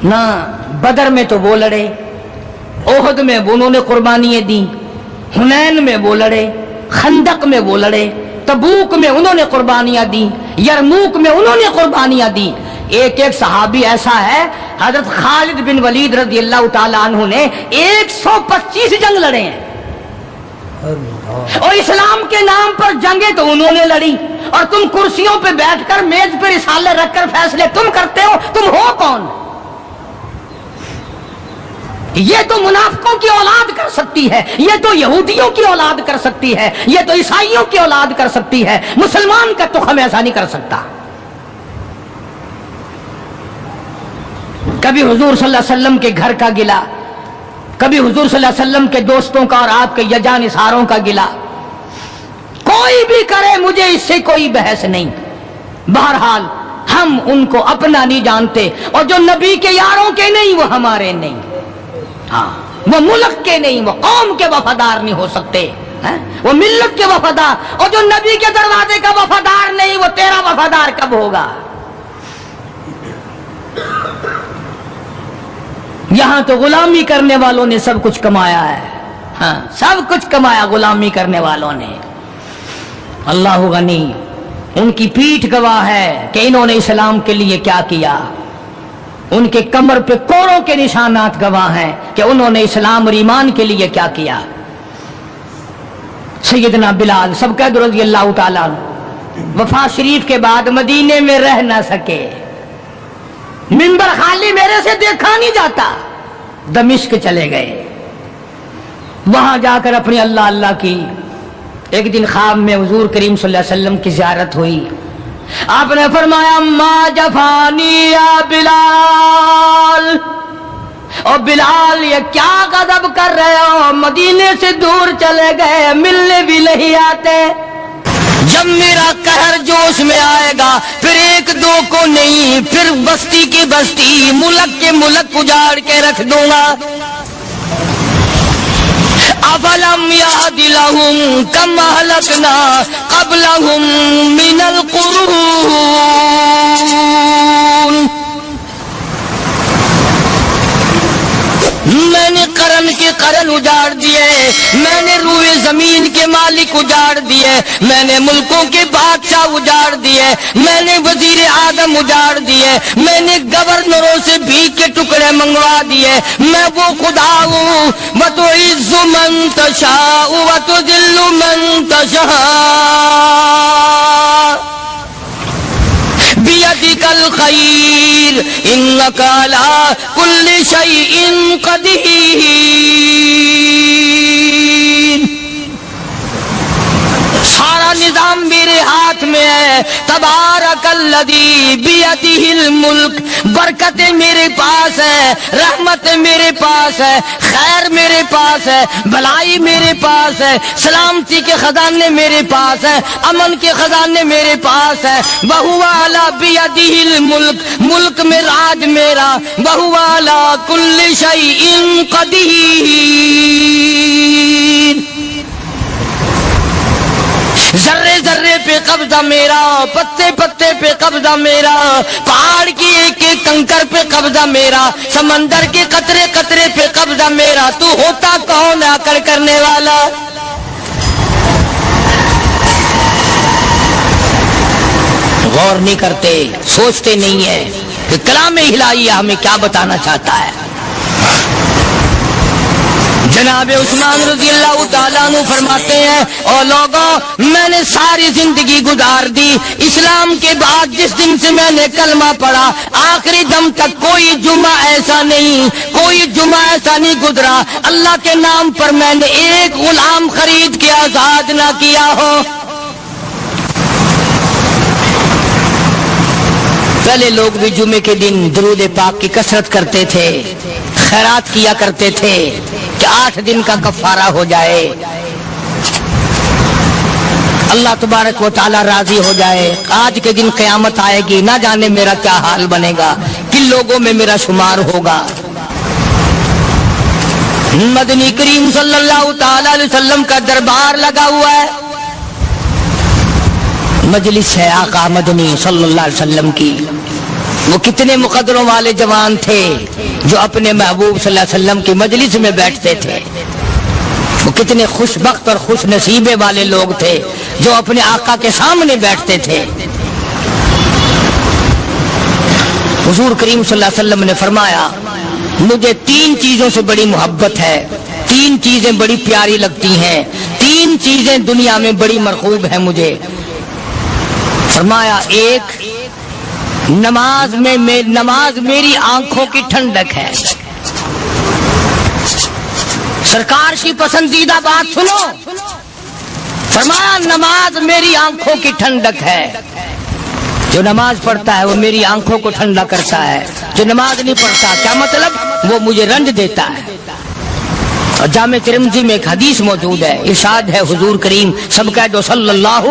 نہ۔ بدر میں تو وہ لڑے، احد میں انہوں نے قربانیاں دیں، حنین میں وہ لڑے، خندق میں وہ لڑے، تبوک میں انہوں نے قربانیاں دیں، یرموک میں انہوں نے قربانیاں دیں۔ ایک ایک صحابی ایسا ہے، حضرت خالد بن ولید رضی اللہ تعالیٰ عنہ نے 125 جنگ لڑے ہیں، اور اسلام کے نام پر جنگیں تو انہوں نے لڑی، اور تم کرسیوں پہ بیٹھ کر میز پہ رسالے رکھ کر فیصلے تم کرتے ہو، تم ہو کون؟ یہ تو منافقوں کی اولاد کر سکتی ہے، یہ تو یہودیوں کی اولاد کر سکتی ہے، یہ تو عیسائیوں کی اولاد کر سکتی ہے، مسلمان کا تخم ایسا نہیں کر سکتا۔ کبھی حضور صلی اللہ علیہ وسلم کے گھر کا گلا، کبھی حضور صلی اللہ علیہ وسلم کے دوستوں کا اور آپ کے یجانثاروں کا گلا، کوئی بھی کرے، مجھے اس سے کوئی بحث نہیں۔ بہرحال ہم ان کو اپنا نہیں جانتے، اور جو نبی کے یاروں کے نہیں وہ ہمارے نہیں، ہاں وہ ملک کے نہیں، وہ قوم کے وفادار نہیں ہو سکتے، وہ ملت کے وفادار، اور جو نبی کے دروازے کا وفادار نہیں وہ تیرا وفادار کب ہوگا؟ یہاں تو غلامی کرنے والوں نے سب کچھ کمایا ہے، ہاں سب کچھ کمایا غلامی کرنے والوں نے۔ اللہ غنی، ان کی پیٹھ گواہ ہے کہ انہوں نے اسلام کے لیے کیا کیا، ان کے کمر پہ کوڑوں کے نشانات گواہ ہیں کہ انہوں نے اسلام اور ایمان کے لیے کیا کیا۔ سیدنا بلال سب قید رضی اللہ تعالیٰ عنہ وفات شریف کے بعد مدینے میں رہ نہ سکے، منبر خالی میرے سے دیکھا نہیں جاتا، دمشق چلے گئے، وہاں جا کر اپنی اللہ اللہ کی۔ ایک دن خواب میں حضور کریم صلی اللہ علیہ وسلم کی زیارت ہوئی، آپ نے فرمایا ما جفانی یا بلال، اور بلال یہ کیا غضب کر رہے ہو، مدینے سے دور چلے گئے، ملنے بھی نہیں آتے۔ جب میرا قہر جوش میں آئے گا پھر ایک دو کو نہیں، پھر بستی کی بستی، ملک کے ملک اجاڑ کے رکھ دوں گا۔ افلم یہد لہم کم اہلکنا قبلہم من القرون، میں نے قرن کے قرن اجاڑ دیے، میں نے روئے زمین کے مالک اجاڑ دیے، میں نے ملکوں کے بادشاہ اجاڑ دیے، میں نے وزیر اعظم اجاڑ دیے، میں نے گورنروں سے بھیک کے ٹکڑے منگوا دیے۔ میں وہ خدا ہوں وَتُعِزُّ مَن تَشَاءُ وَتُذِلُّ مَن تَشَاءُ بِيَدِكَ الْخَيْرُ إِنَّكَ عَلَى كُلِّ شَيْءٍ قَدِيرٌ۔ سارا نظام میرے ہاتھ میں ہے، تبارک الذی بیدہ الملک، برکتیں میرے پاس ہے، رحمت میرے پاس ہے، خیر میرے پاس ہے، بھلائی میرے پاس ہے، سلامتی کے خزانے میرے پاس ہے، امن کے خزانے میرے پاس ہے۔ وَهُوَ عَلَى بِيَدِهِ الْمُلْكُ، ملک میں راج میرا، وَهُوَ عَلَى كُلِّ شَيْءٍ قَدِيرٌ۔ ذرے ذرے پہ قبضہ میرا، پتے پتے پہ قبضہ میرا، پہاڑ کی ایک ایک کنکر پہ قبضہ میرا، سمندر کے قطرے قطرے پہ قبضہ میرا۔ تو ہوتا کون ہے عقل کرنے والا؟ غور نہیں کرتے، سوچتے نہیں ہیں کہ کلام الہی ہمیں کیا بتانا چاہتا ہے۔ جناب عثمان رضی اللہ تعالیٰ عنہ فرماتے ہیں، اور لوگوں میں نے ساری زندگی گزار دی، اسلام کے بعد جس دن سے میں نے کلمہ پڑھا آخری دم تک کوئی جمعہ ایسا نہیں، کوئی جمعہ ایسا نہیں گزرا اللہ کے نام پر میں نے ایک غلام خرید کے آزاد نہ کیا ہو۔ پہلے لوگ بھی جمعے کے دن درود پاک کی کثرت کرتے تھے، خیرات کیا کرتے تھے کہ 8 دن کا کفارہ ہو جائے، اللہ تبارک و تعالی راضی ہو جائے۔ آج کے دن قیامت آئے گی، نہ جانے میرا کیا حال بنے گا، کن لوگوں میں میرا شمار ہوگا۔ مدنی کریم صلی اللہ تعالی علیہ وسلم کا دربار لگا ہوا ہے، مجلس ہے آقا مدنی صلی اللہ علیہ وسلم کی۔ وہ کتنے مقدروں والے جوان تھے جو اپنے محبوب صلی اللہ علیہ وسلم کی مجلس میں بیٹھتے تھے، وہ کتنے خوش بخت اور خوش نصیبے والے لوگ تھے جو اپنے آقا کے سامنے بیٹھتے تھے۔ حضور کریم صلی اللہ علیہ وسلم نے فرمایا مجھے 3 چیزوں سے بڑی محبت ہے، 3 چیزیں بڑی پیاری لگتی ہیں، 3 چیزیں دنیا میں بڑی مرغوب ہیں مجھے۔ فرمایا ایک نماز میری آنکھوں کی ٹھنڈک ہے۔ سرکار کی پسندیدہ بات سنو، فرمایا نماز میری آنکھوں کی ٹھنڈک ہے، جو نماز پڑھتا ہے وہ میری آنکھوں کو ٹھنڈا کرتا ہے، جو نماز نہیں پڑھتا کیا مطلب، وہ مجھے رنج دیتا ہے۔ اور جامع ترمذی میں ایک حدیث موجود ہے، ارشاد ہے حضور کریم سب کہہ دو صلی اللہ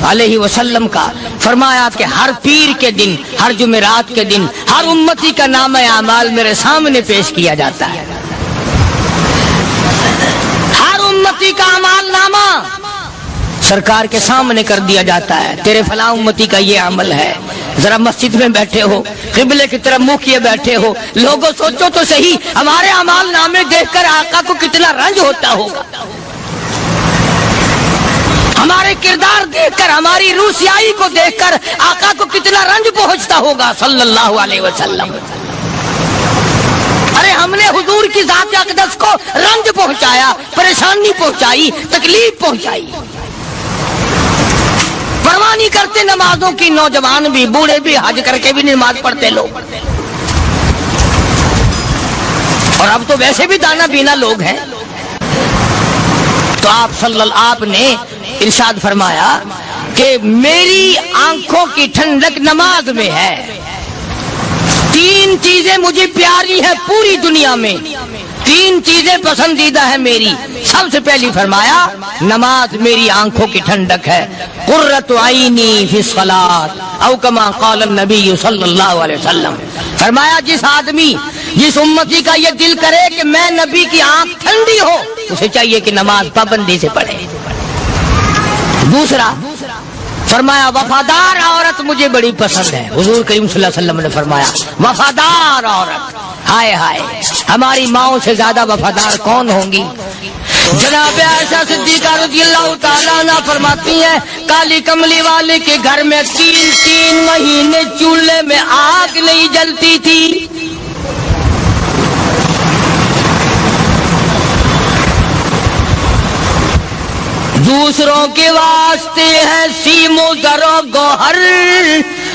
علیہ وسلم کا، فرمایا کہ ہر پیر کے دن، ہر جمعرات کے دن ہر امتی کا نامہ اعمال میرے سامنے پیش کیا جاتا ہے، ہر امتی کا اعمال نامہ سرکار کے سامنے کر دیا جاتا ہے، تیرے فلاں امتی کا یہ عمل ہے۔ ذرا مسجد میں بیٹھے ہو، قبلے کی طرف منہ کیے بیٹھے ہو، لوگوں سوچو تو صحیح ہمارے اعمال نامے دیکھ کر آقا کو کتنا رنج ہوتا ہوگا، ہمارے کردار دیکھ کر، ہماری روسیائی کو دیکھ کر آقا کو کتنا رنج پہنچتا ہوگا صلی اللہ علیہ وسلم۔ ارے ہم نے حضور کی ذات اقدس کو رنج پہنچایا، پریشانی پہنچائی، تکلیف پہنچائی، پرواہ نہیں کرتے نمازوں کی، نوجوان بھی بوڑھے بھی حج کر کے بھی نماز پڑھتے لوگ، اور اب تو ویسے بھی دانا بینا لوگ ہیں۔ تو آپ نے ارشاد فرمایا کہ میری آنکھوں کی ٹھنڈک نماز میں ہے، 3 چیزیں مجھے پیاری ہیں پوری دنیا میں، 3 چیزیں پسندیدہ ہیں میری۔ سب سے پہلی فرمایا نماز میری آنکھوں کی ٹھنڈک ہے، قرۃ عینی فی الصلاۃ او کما قال النبی صلی اللہ علیہ وسلم۔ فرمایا جس آدمی، جس امتی کا یہ دل کرے کہ میں نبی کی آنکھ ٹھنڈی ہو، اسے چاہیے کہ نماز پابندی سے پڑھے۔ دوسرا فرمایا وفادار عورت مجھے بڑی پسند ہے، حضور کریم صلی اللہ علیہ وسلم نے فرمایا وفادار عورت، ہائے ہائے ہماری ماؤں سے زیادہ وفادار کون ہوں گی۔ جناب عائشہ صدیقہ رضی اللہ تعالیٰ عنہ فرماتی ہیں کالی کملی والے کے گھر میں 3 مہینے چولہے میں آگ نہیں جلتی تھی، دوسروں کے واسطے ہے سیم و زر و گوہر،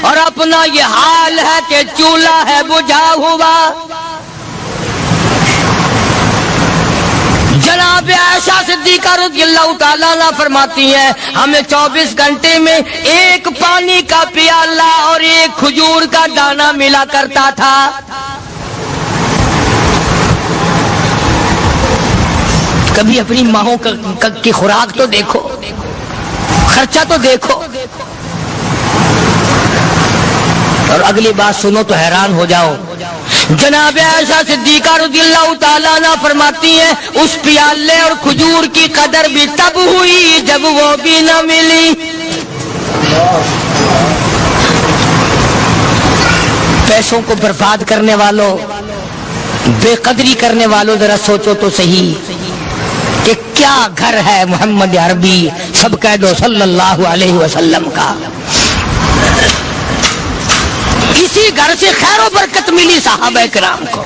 اور اپنا یہ حال ہے کہ چولہا ہے بجھا ہوا۔ جناب عائشہ صدیقہ رضی اللہ تعالیٰ عنہ فرماتی ہیں ہمیں 24 گھنٹے میں 1 پانی کا پیالہ اور 1 کھجور کا دانہ ملا کرتا تھا۔ کبھی اپنی ماؤں کی خوراک تو دیکھو، خرچہ تو دیکھو، اور اگلی بات سنو تو حیران ہو جاؤ۔ جناب عائشہ صدیقہ رضی اللہ تعالیٰ عنہ فرماتی ہیں اس پیالے اور کھجور کی قدر بھی تب ہوئی جب وہ بھی نہ ملی۔ پیسوں کو برباد کرنے والوں، بے قدری کرنے والوں، ذرا سوچو تو صحیح کہ کیا گھر ہے محمد عربی سب کہہ دو صلی اللہ علیہ وسلم کا۔ اسی گھر سے خیر و برکت ملی صحابہ کرام کو،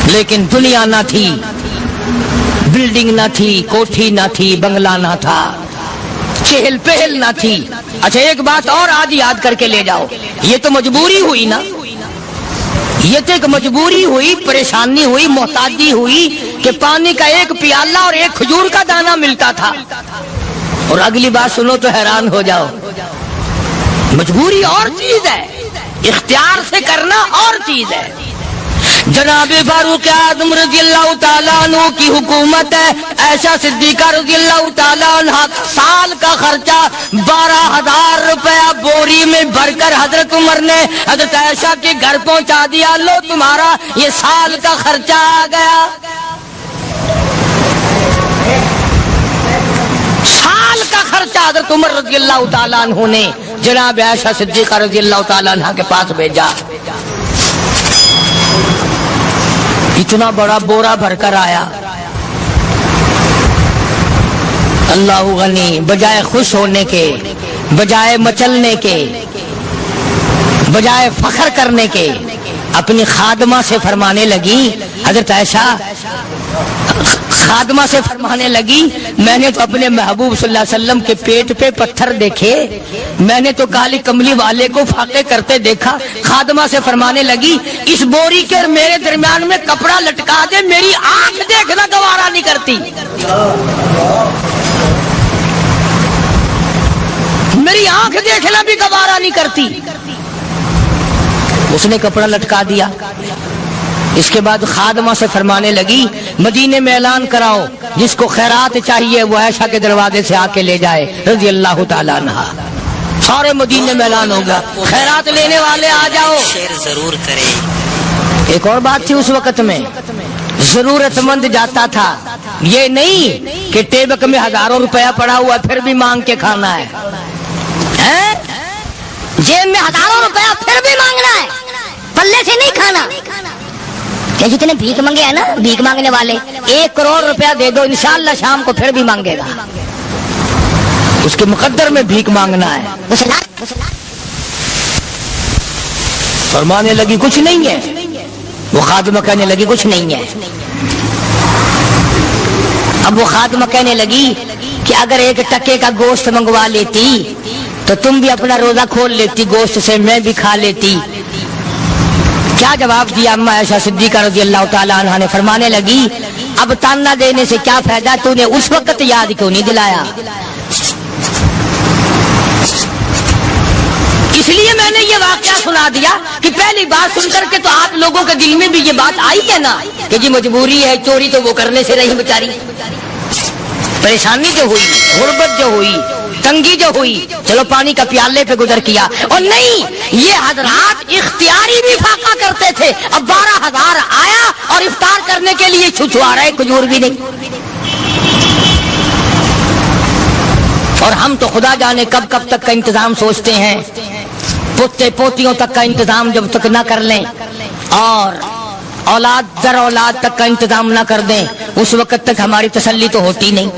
لیکن دنیا نہ تھی، بلڈنگ نہ تھی، کوٹھی نہ تھی، بنگلہ نہ تھا، چہل پہل نہ تھی۔ اچھا ایک بات اور آج یاد کر کے لے جاؤ، یہ تو مجبوری ہوئی نا، یہ تو ایک مجبوری ہوئی، پریشانی ہوئی، محتاجی ہوئی کہ پانی کا 1 پیالہ اور 1 کھجور کا دانہ ملتا تھا۔ اور اگلی بات سنو تو حیران ہو جاؤ، مجبوری اور چیز ہے، اختیار سے کرنا اور چیز ہے. جناب فاروق اعظم رضی اللہ تعالیٰ عنہ کی حکومت ہے. عائشہ صدیقہ رضی اللہ تعالیٰ عنہ سال کا خرچہ 12,000 روپیہ بوری میں بھر کر حضرت عمر نے حضرت عائشہ کے گھر پہنچا دیا. لو تمہارا یہ سال کا خرچہ آ گیا. سال کا خرچہ حضرت عمر رضی اللہ تعالیٰ عنہ نے جناب عائشہ صدیقہ رضی اللہ تعالیٰ عنہ کے پاس بھیجا. اتنا بڑا بورا بھر کر آیا. اللہ غنی، بجائے خوش ہونے کے، بجائے مچلنے کے، بجائے فخر کرنے کے، اپنی خادمہ سے فرمانے لگی. حضرت عائشہ خادمہ سے فرمانے لگی میں نے تو اپنے محبوب صلی اللہ علیہ وسلم کے پیٹ پہ پتھر دیکھے، میں نے تو کالی کملی والے کو فاقے کرتے دیکھا. خادمہ سے فرمانے لگی اس بوری کے اور میرے درمیان میں کپڑا لٹکا دے، میری آنکھ دیکھنا گوارا نہیں کرتی، میری آنکھ دیکھنا بھی گوارا نہیں کرتی. اس نے کپڑا لٹکا دیا. اس کے بعد خادمہ سے فرمانے لگی مدینے میں اعلان کراؤ جس کو خیرات چاہیے وہ عائشہ کے دروازے سے آ کے لے جائے رضی اللہ تعالیٰ عنہ. سارے مدینے میں اعلان ہوگا خیرات لینے والے آ جاؤ. شیئر ضرور کریں. ایک اور بات تھی اس وقت میں، ضرورت مند جاتا تھا، یہ نہیں کہ ٹیبک میں ہزاروں روپیہ پڑا ہوا پھر بھی مانگ کے کھانا ہے. جیب میں ہزاروں روپیہ پھر بھی مانگنا ہے، پلے سے نہیں کھانا. کہ جتنے بھیک مانگے ہیں نا بھیک مانگنے والے، 1 کروڑ روپیہ دے دو انشاءاللہ شام کو پھر بھی مانگے گا. اس کے مقدر میں بھیک مانگنا ہے. فرمانے لگی کچھ نہیں ہے. وہ خادمہ کہنے لگی کچھ نہیں ہے. اب وہ خادمہ کہنے لگی کہ اگر 1 ٹکے کا گوشت منگوا لیتی تو تم بھی اپنا روزہ کھول لیتی، گوشت سے میں بھی کھا لیتی. کیا جواب دیا اما عائشہ صدیقہ رضی اللہ تعالیٰ عنہ نے؟ فرمانے لگی اب تانا دینے سے کیا فائدہ، تو نے اس وقت یاد کیوں نہیں دلایا؟ اس لیے میں نے یہ واقعہ سنا دیا کہ پہلی بات سن کر کے تو آپ لوگوں کے دل میں بھی یہ بات آئی ہے نا کہ جی مجبوری ہے، چوری تو وہ کرنے سے رہی بیچاری، پریشانی جو ہوئی، غربت جو ہوئی، تنگی جو ہوئی، چلو پانی کا پیالے پہ گزر کیا. اور نہیں، یہ حضرات اختیاری بھی فاقہ کرتے تھے. اب 12,000 آیا اور افطار کرنے کے لیے چھچوا رہے، کھجور بھی نہیں. اور ہم تو خدا جانے کب کب تک کا انتظام سوچتے ہیں، پوتے پوتیوں تک کا انتظام جب تک نہ کر لیں اور اولاد در اولاد تک کا انتظام نہ کر دیں اس وقت تک ہماری تسلی تو ہوتی نہیں.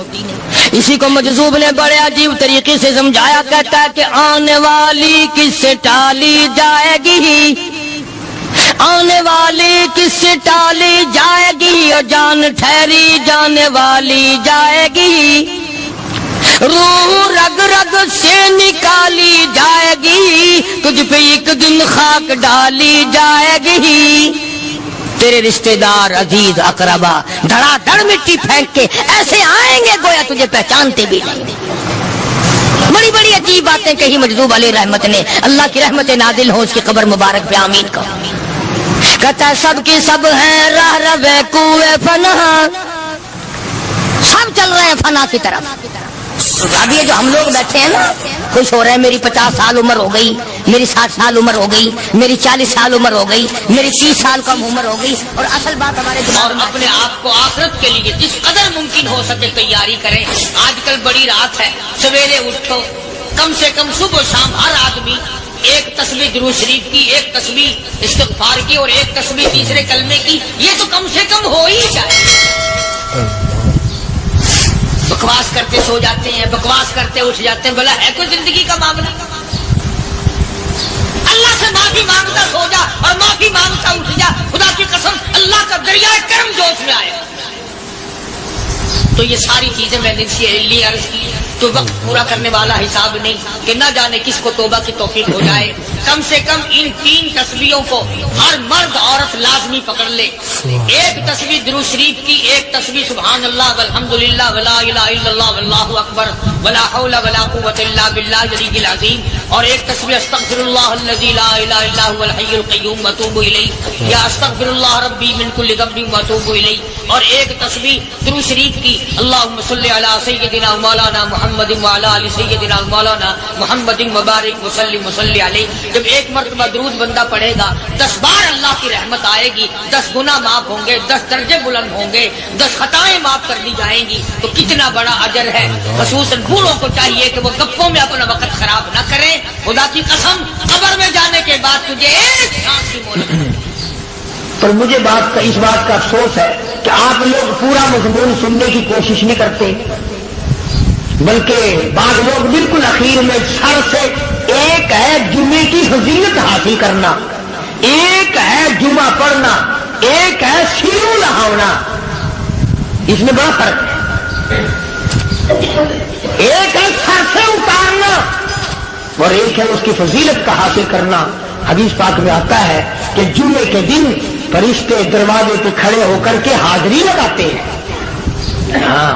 اسی کو مجذوب نے بڑے عجیب طریقے سے سمجھایا، کہتا ہے کہ آنے والی کس سے ٹالی جائے گی، آنے والی کس سے ٹالی جائے گی، اور جان ٹھہری جانے والی جائے گی، روح رگ رگ سے نکالی جائے گی، تجھ پہ ایک دن خاک ڈالی جائے گی. تیرے رشتہ دار عزیز اقربا دھڑا دھڑ مٹی پھینک کے ایسے آئیں گے گویا تجھے پہچانتے بھی نہیں. بڑی بڑی عجیب باتیں کہی مجذوب علیہ رحمت نے. اللہ کی رحمت نازل ہو اس کی قبر مبارک پہ آمین کہو. کہتا ہے سب کی سب ہیں راہ روے کوئے فنا، سب چل رہے ہیں فنا کی طرف. اب یہ جو ہم لوگ بیٹھے ہیں نا خوش ہو رہے ہیں، میری 50 سال عمر ہو گئی، میری 60 سال عمر ہو گئی، میری 40 سال عمر ہو گئی، میری 30 سال کم عمر ہو گئی. اور اصل بات ہمارے دماغ میں اپنے آپ کو آخرت کے لیے جس قدر ممکن ہو سکے تیاری کریں. آج کل بڑی رات ہے، سویرے اٹھو، کم سے کم صبح و شام ہر آدمی 1 تسبیح درود شریف کی، 1 تسبیح استغفار کی اور 1 تسبیح تیسرے کلمے کی، یہ تو کم سے کم ہو ہی جائے. بکواس کرتے سو جاتے ہیں، بکواس کرتے اٹھ جاتے ہیں، بھلا ہے کوئی زندگی کا معاملہ؟ اللہ سے معافی مانگتا سو جا اور معافی مانگتا اٹھ جا، خدا کی قسم اللہ کا دریائے کرم جوش میں آئے. تو یہ ساری چیزیں میں نے لیے عرض کی تو وقت پورا کرنے والا حساب نہیں کہ نہ جانے کس کو توبہ کی توفیق ہو جائے. کم سے کم ان 3 تسبیحوں کو ہر مرد عورت لازمی پکڑ لے. 1 تسبیح درود شریف کی، 1 تسبیح سبحان اللہ والحمدللہ ولا الہ الا اللہ واللہ اکبر ولا حول ولا قوت الا باللہ العلی العظیم. اور ایک تسبیح استغفر اللہ الذی لا الہ الا هو الحی القیوم واتوب الیہ یا استغفر اللہ ربی من کل ذنب واتوب الیہ، اور ایک تسبیح درود شریف کی اللہم صلی علی سیدنا مولانا محمد وعلی آل سیدنا مولانا محمد مبارک وسلم وصلی علیہ۔ جب ایک مرتبہ درود بندہ پڑھے گا 10 بار اللہ کی رحمت آئے گی، 10 گناہ معاف ہوں گے، 10 درجے بلند ہوں گے، 10 خطائیں معاف کر دی جائیں گی، تو کتنا بڑا اجر ہے۔ خصوصاً بوڑھوں کو چاہیے کہ وہ گپوں میں اپنا وقت خراب نہ کریں۔ خدا کی قسم قبر میں جانے کے بعد تجھے ایک سانس کی مہلت ہے۔ پر مجھے اس بات کا افسوس ہے کہ آپ لوگ پورا مضمون سننے کی کوشش نہیں کرتے، بلکہ بعض لوگ بالکل اخیر میں سر سے، ایک ہے جمعے کی فضیلت حاصل کرنا، ایک ہے جمعہ پڑھنا، ایک ہے سیرو نہانا، اس میں بڑا فرق ہے۔ ایک ہے سر سے اتارنا اور ایک ہے اس کی فضیلت کا حاصل کرنا۔ حدیث پاک میں آتا ہے کہ جمعے کے دن فرشتے دروازے پہ کھڑے ہو کر کے حاضری لگاتے ہیں۔ ہاں،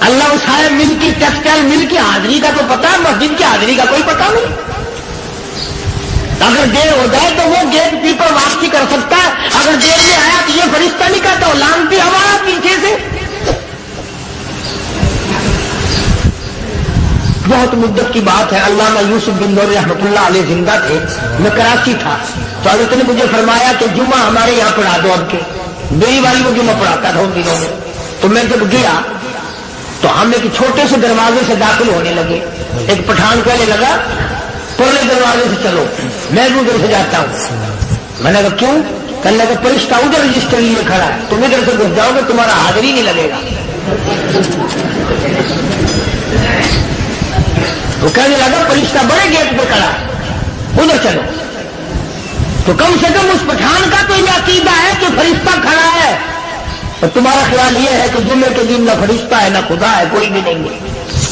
اللہ صاحب مل کی ٹیکسٹائل مل کی حاضری کا تو پتا ہے، مسجد کی حاضری کا کوئی پتا نہیں۔ اگر دیر ہو جائے تو وہ گیٹ کیپر واپسی کر سکتا ہے، اگر دیر میں آیا تو یہ فرشتہ نہیں کہتا، لانتی ہمارا پیچھے سے۔ بہت مدت کی بات ہے، علامہ یوسف بن نور رحمۃ اللہ علیہ زندہ تھے، میں کراچی تھا، تو حضرت نے مجھے فرمایا کہ جمعہ ہمارے یہاں پڑھا دو اب کے۔ میری والی وہ جمعہ پڑھاتا تھا ان دنوں میں، تو میں جب گیا تو ہم ایک چھوٹے سے دروازے سے داخل ہونے لگے۔ ایک پٹھان کہنے لگا پرلے دروازے سے چلو، میں بھی ادھر سے جاتا ہوں۔ میں نے کہا کیوں؟ کہنے لگا فرشتہ ادھر رجسٹر لیے کھڑا ہے، تم ادھر سے گھس جاؤ گے تمہارا حاضری نہیں لگے گا۔ وہ کہنے لگا فرشتہ بڑے گیٹ پہ کھڑا ہے، ادھر چلو۔ تو کم سے کم اس پٹھان کا تو یہ عقیدہ ہے کہ فرشتہ کھڑا ہے، اور تمہارا خیال یہ ہے کہ جمعے کے دن نہ فرشتہ ہے نہ خدا ہے، کوئی بھی نہیں ہے۔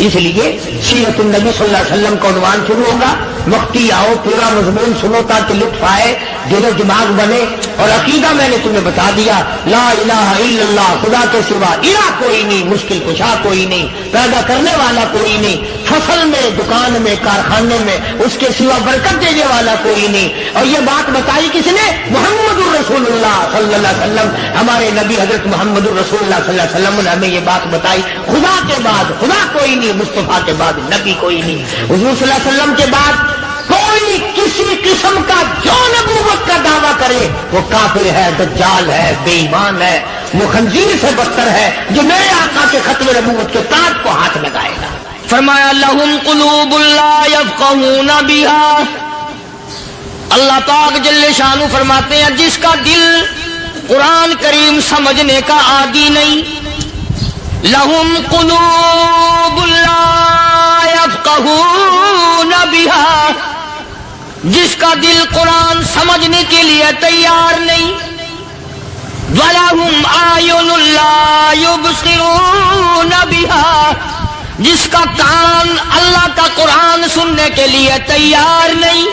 اس لیے سیرت النبی صلی اللہ علیہ وسلم کا عنوان شروع ہوگا، وقتی آؤ پورا مضمون سنو تاکہ لطف آئے، دل و دماغ بنے۔ اور عقیدہ میں نے تمہیں بتا دیا، لا الہ الا اللہ، خدا کے سوا الہ کوئی نہیں، مشکل کشا کوئی نہیں، پیدا کرنے والا کوئی نہیں، فصل میں، دکان میں، کارخانے میں اس کے سوا برکت دینے والا کوئی نہیں۔ اور یہ بات بتائی کس نے؟ محمد الرسول اللہ صلی اللہ علیہ وسلم، ہمارے نبی حضرت محمد الرسول اللہ صلی اللہ علیہ وسلم نے ہمیں یہ بات بتائی، خدا کے بعد خدا کوئی نہیں، مصطفیٰ کے بعد نبی کوئی نہیں، حضور صلی اللہ علیہ وسلم کے بعد کوئی کسی قسم کا جو نبوت کا دعویٰ کرے وہ کافر ہے، دجال ہے، بے ایمان ہے، وہ خنزیر سے بدتر ہے جو میرے آقا کے ختم نبوت کے تاج کو ہاتھ لگائے گا۔ فرمایا لہم قلوب لا یفقہون بہا، اللہ پاک جل شانہ فرماتے ہیں جس کا دل قرآن کریم سمجھنے کا عادی نہیں، لہم قلوب لا یفقہون بہا، جس کا دل قرآن سمجھنے کے لیے تیار نہیں، وَلَهُمْ أَعْيُنٌ لَا يُبْصِرُونَ بِهَا، جس کا کان اللہ کا قرآن سننے کے لیے تیار نہیں،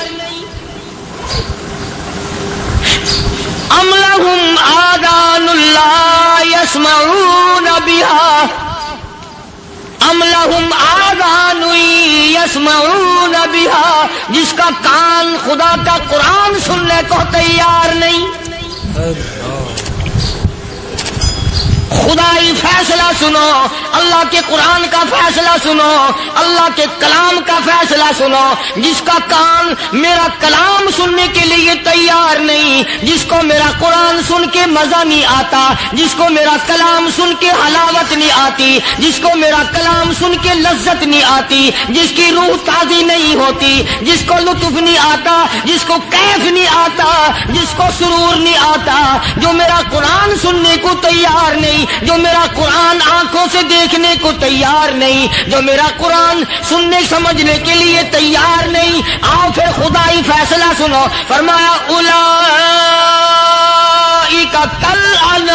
أَمْ لَهُمْ آذَانٌ لَا يَسْمَعُونَ بِهَا، أَمْ لَهُمْ آذَانٌ يَسْمَعُونَ بِهَا، جس کا کان خدا کا قرآن سننے کو تیار نہیں۔ خدائی فیصلہ سنو، اللہ کے قرآن کا فیصلہ سنو، اللہ کے کلام کا فیصلہ سنو۔ جس کا کان میرا کلام سننے کے لیے تیار نہیں، جس کو میرا قرآن سن کے مزہ نہیں آتا، جس کو میرا کلام سن کے حلاوت نہیں آتی، جس کو میرا کلام سن کے لذت نہیں آتی، جس کی روح تازی نہیں ہوتی، جس کو لطف نہیں آتا، جس کو کیف نہیں آتا، جس کو سرور نہیں آتا، جو میرا قرآن سننے کو تیار نہیں، جو میرا قرآن آنکھوں سے دیکھنے کو تیار نہیں، جو میرا قرآن سننے سمجھنے کے لیے تیار نہیں، آؤ پھر خدائی فیصلہ سنو۔ فرمایا اولئک کالانعام،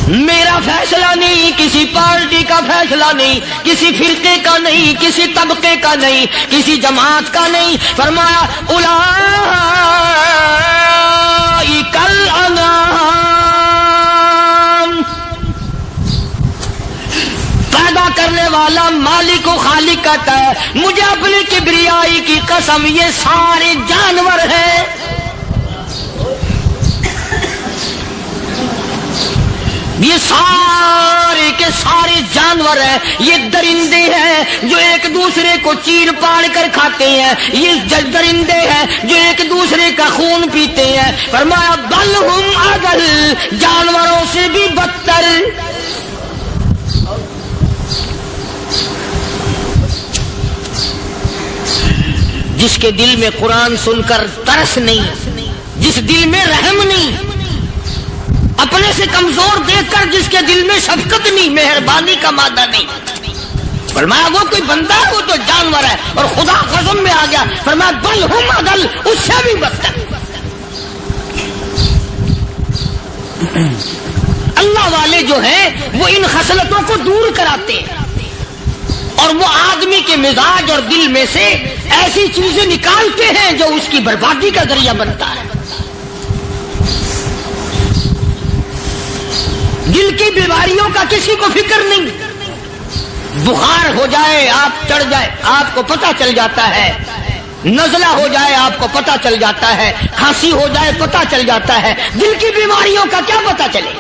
میرا فیصلہ نہیں، کسی پارٹی کا فیصلہ نہیں، کسی فرقے کا نہیں، کسی طبقے کا نہیں، کسی جماعت کا نہیں۔ فرمایا اولئک الانعام، کرنے والا مالک و خالق کہتا ہے مجھے اپنی کبریائی کی قسم یہ سارے جانور ہیں، یہ سارے کے سارے جانور ہیں، یہ درندے ہیں جو ایک دوسرے کو چیر پاڑ کر کھاتے ہیں، یہ درندے ہیں جو ایک دوسرے کا خون پیتے ہیں۔ فرمایا بل ہم اضل، جانوروں سے بھی بدتر۔ جس کے دل میں قرآن سن کر ترس نہیں، جس دل میں رحم نہیں، اپنے سے کمزور دیکھ کر جس کے دل میں شفقت نہیں، مہربانی کا مادہ نہیں، فرمایا وہ کوئی بندہ ہے، وہ تو جانور ہے۔ اور خدا قسم میں آ گیا، فرمایا بل ہم اضل، اس سے بھی بدتر۔ اللہ والے جو ہیں وہ ان خصلتوں کو دور کراتے ہیں، اور وہ آدمی کے مزاج اور دل میں سے ایسی چیزیں نکالتے ہیں جو اس کی بربادی کا ذریعہ بنتا ہے۔ دل کی بیماریوں کا کسی کو فکر نہیں، بخار ہو جائے آپ چڑھ جائے آپ کو پتہ چل جاتا ہے، نزلہ ہو جائے آپ کو پتہ چل جاتا ہے، کھانسی ہو جائے پتہ چل جاتا ہے، دل کی بیماریوں کا کیا پتہ چلے؟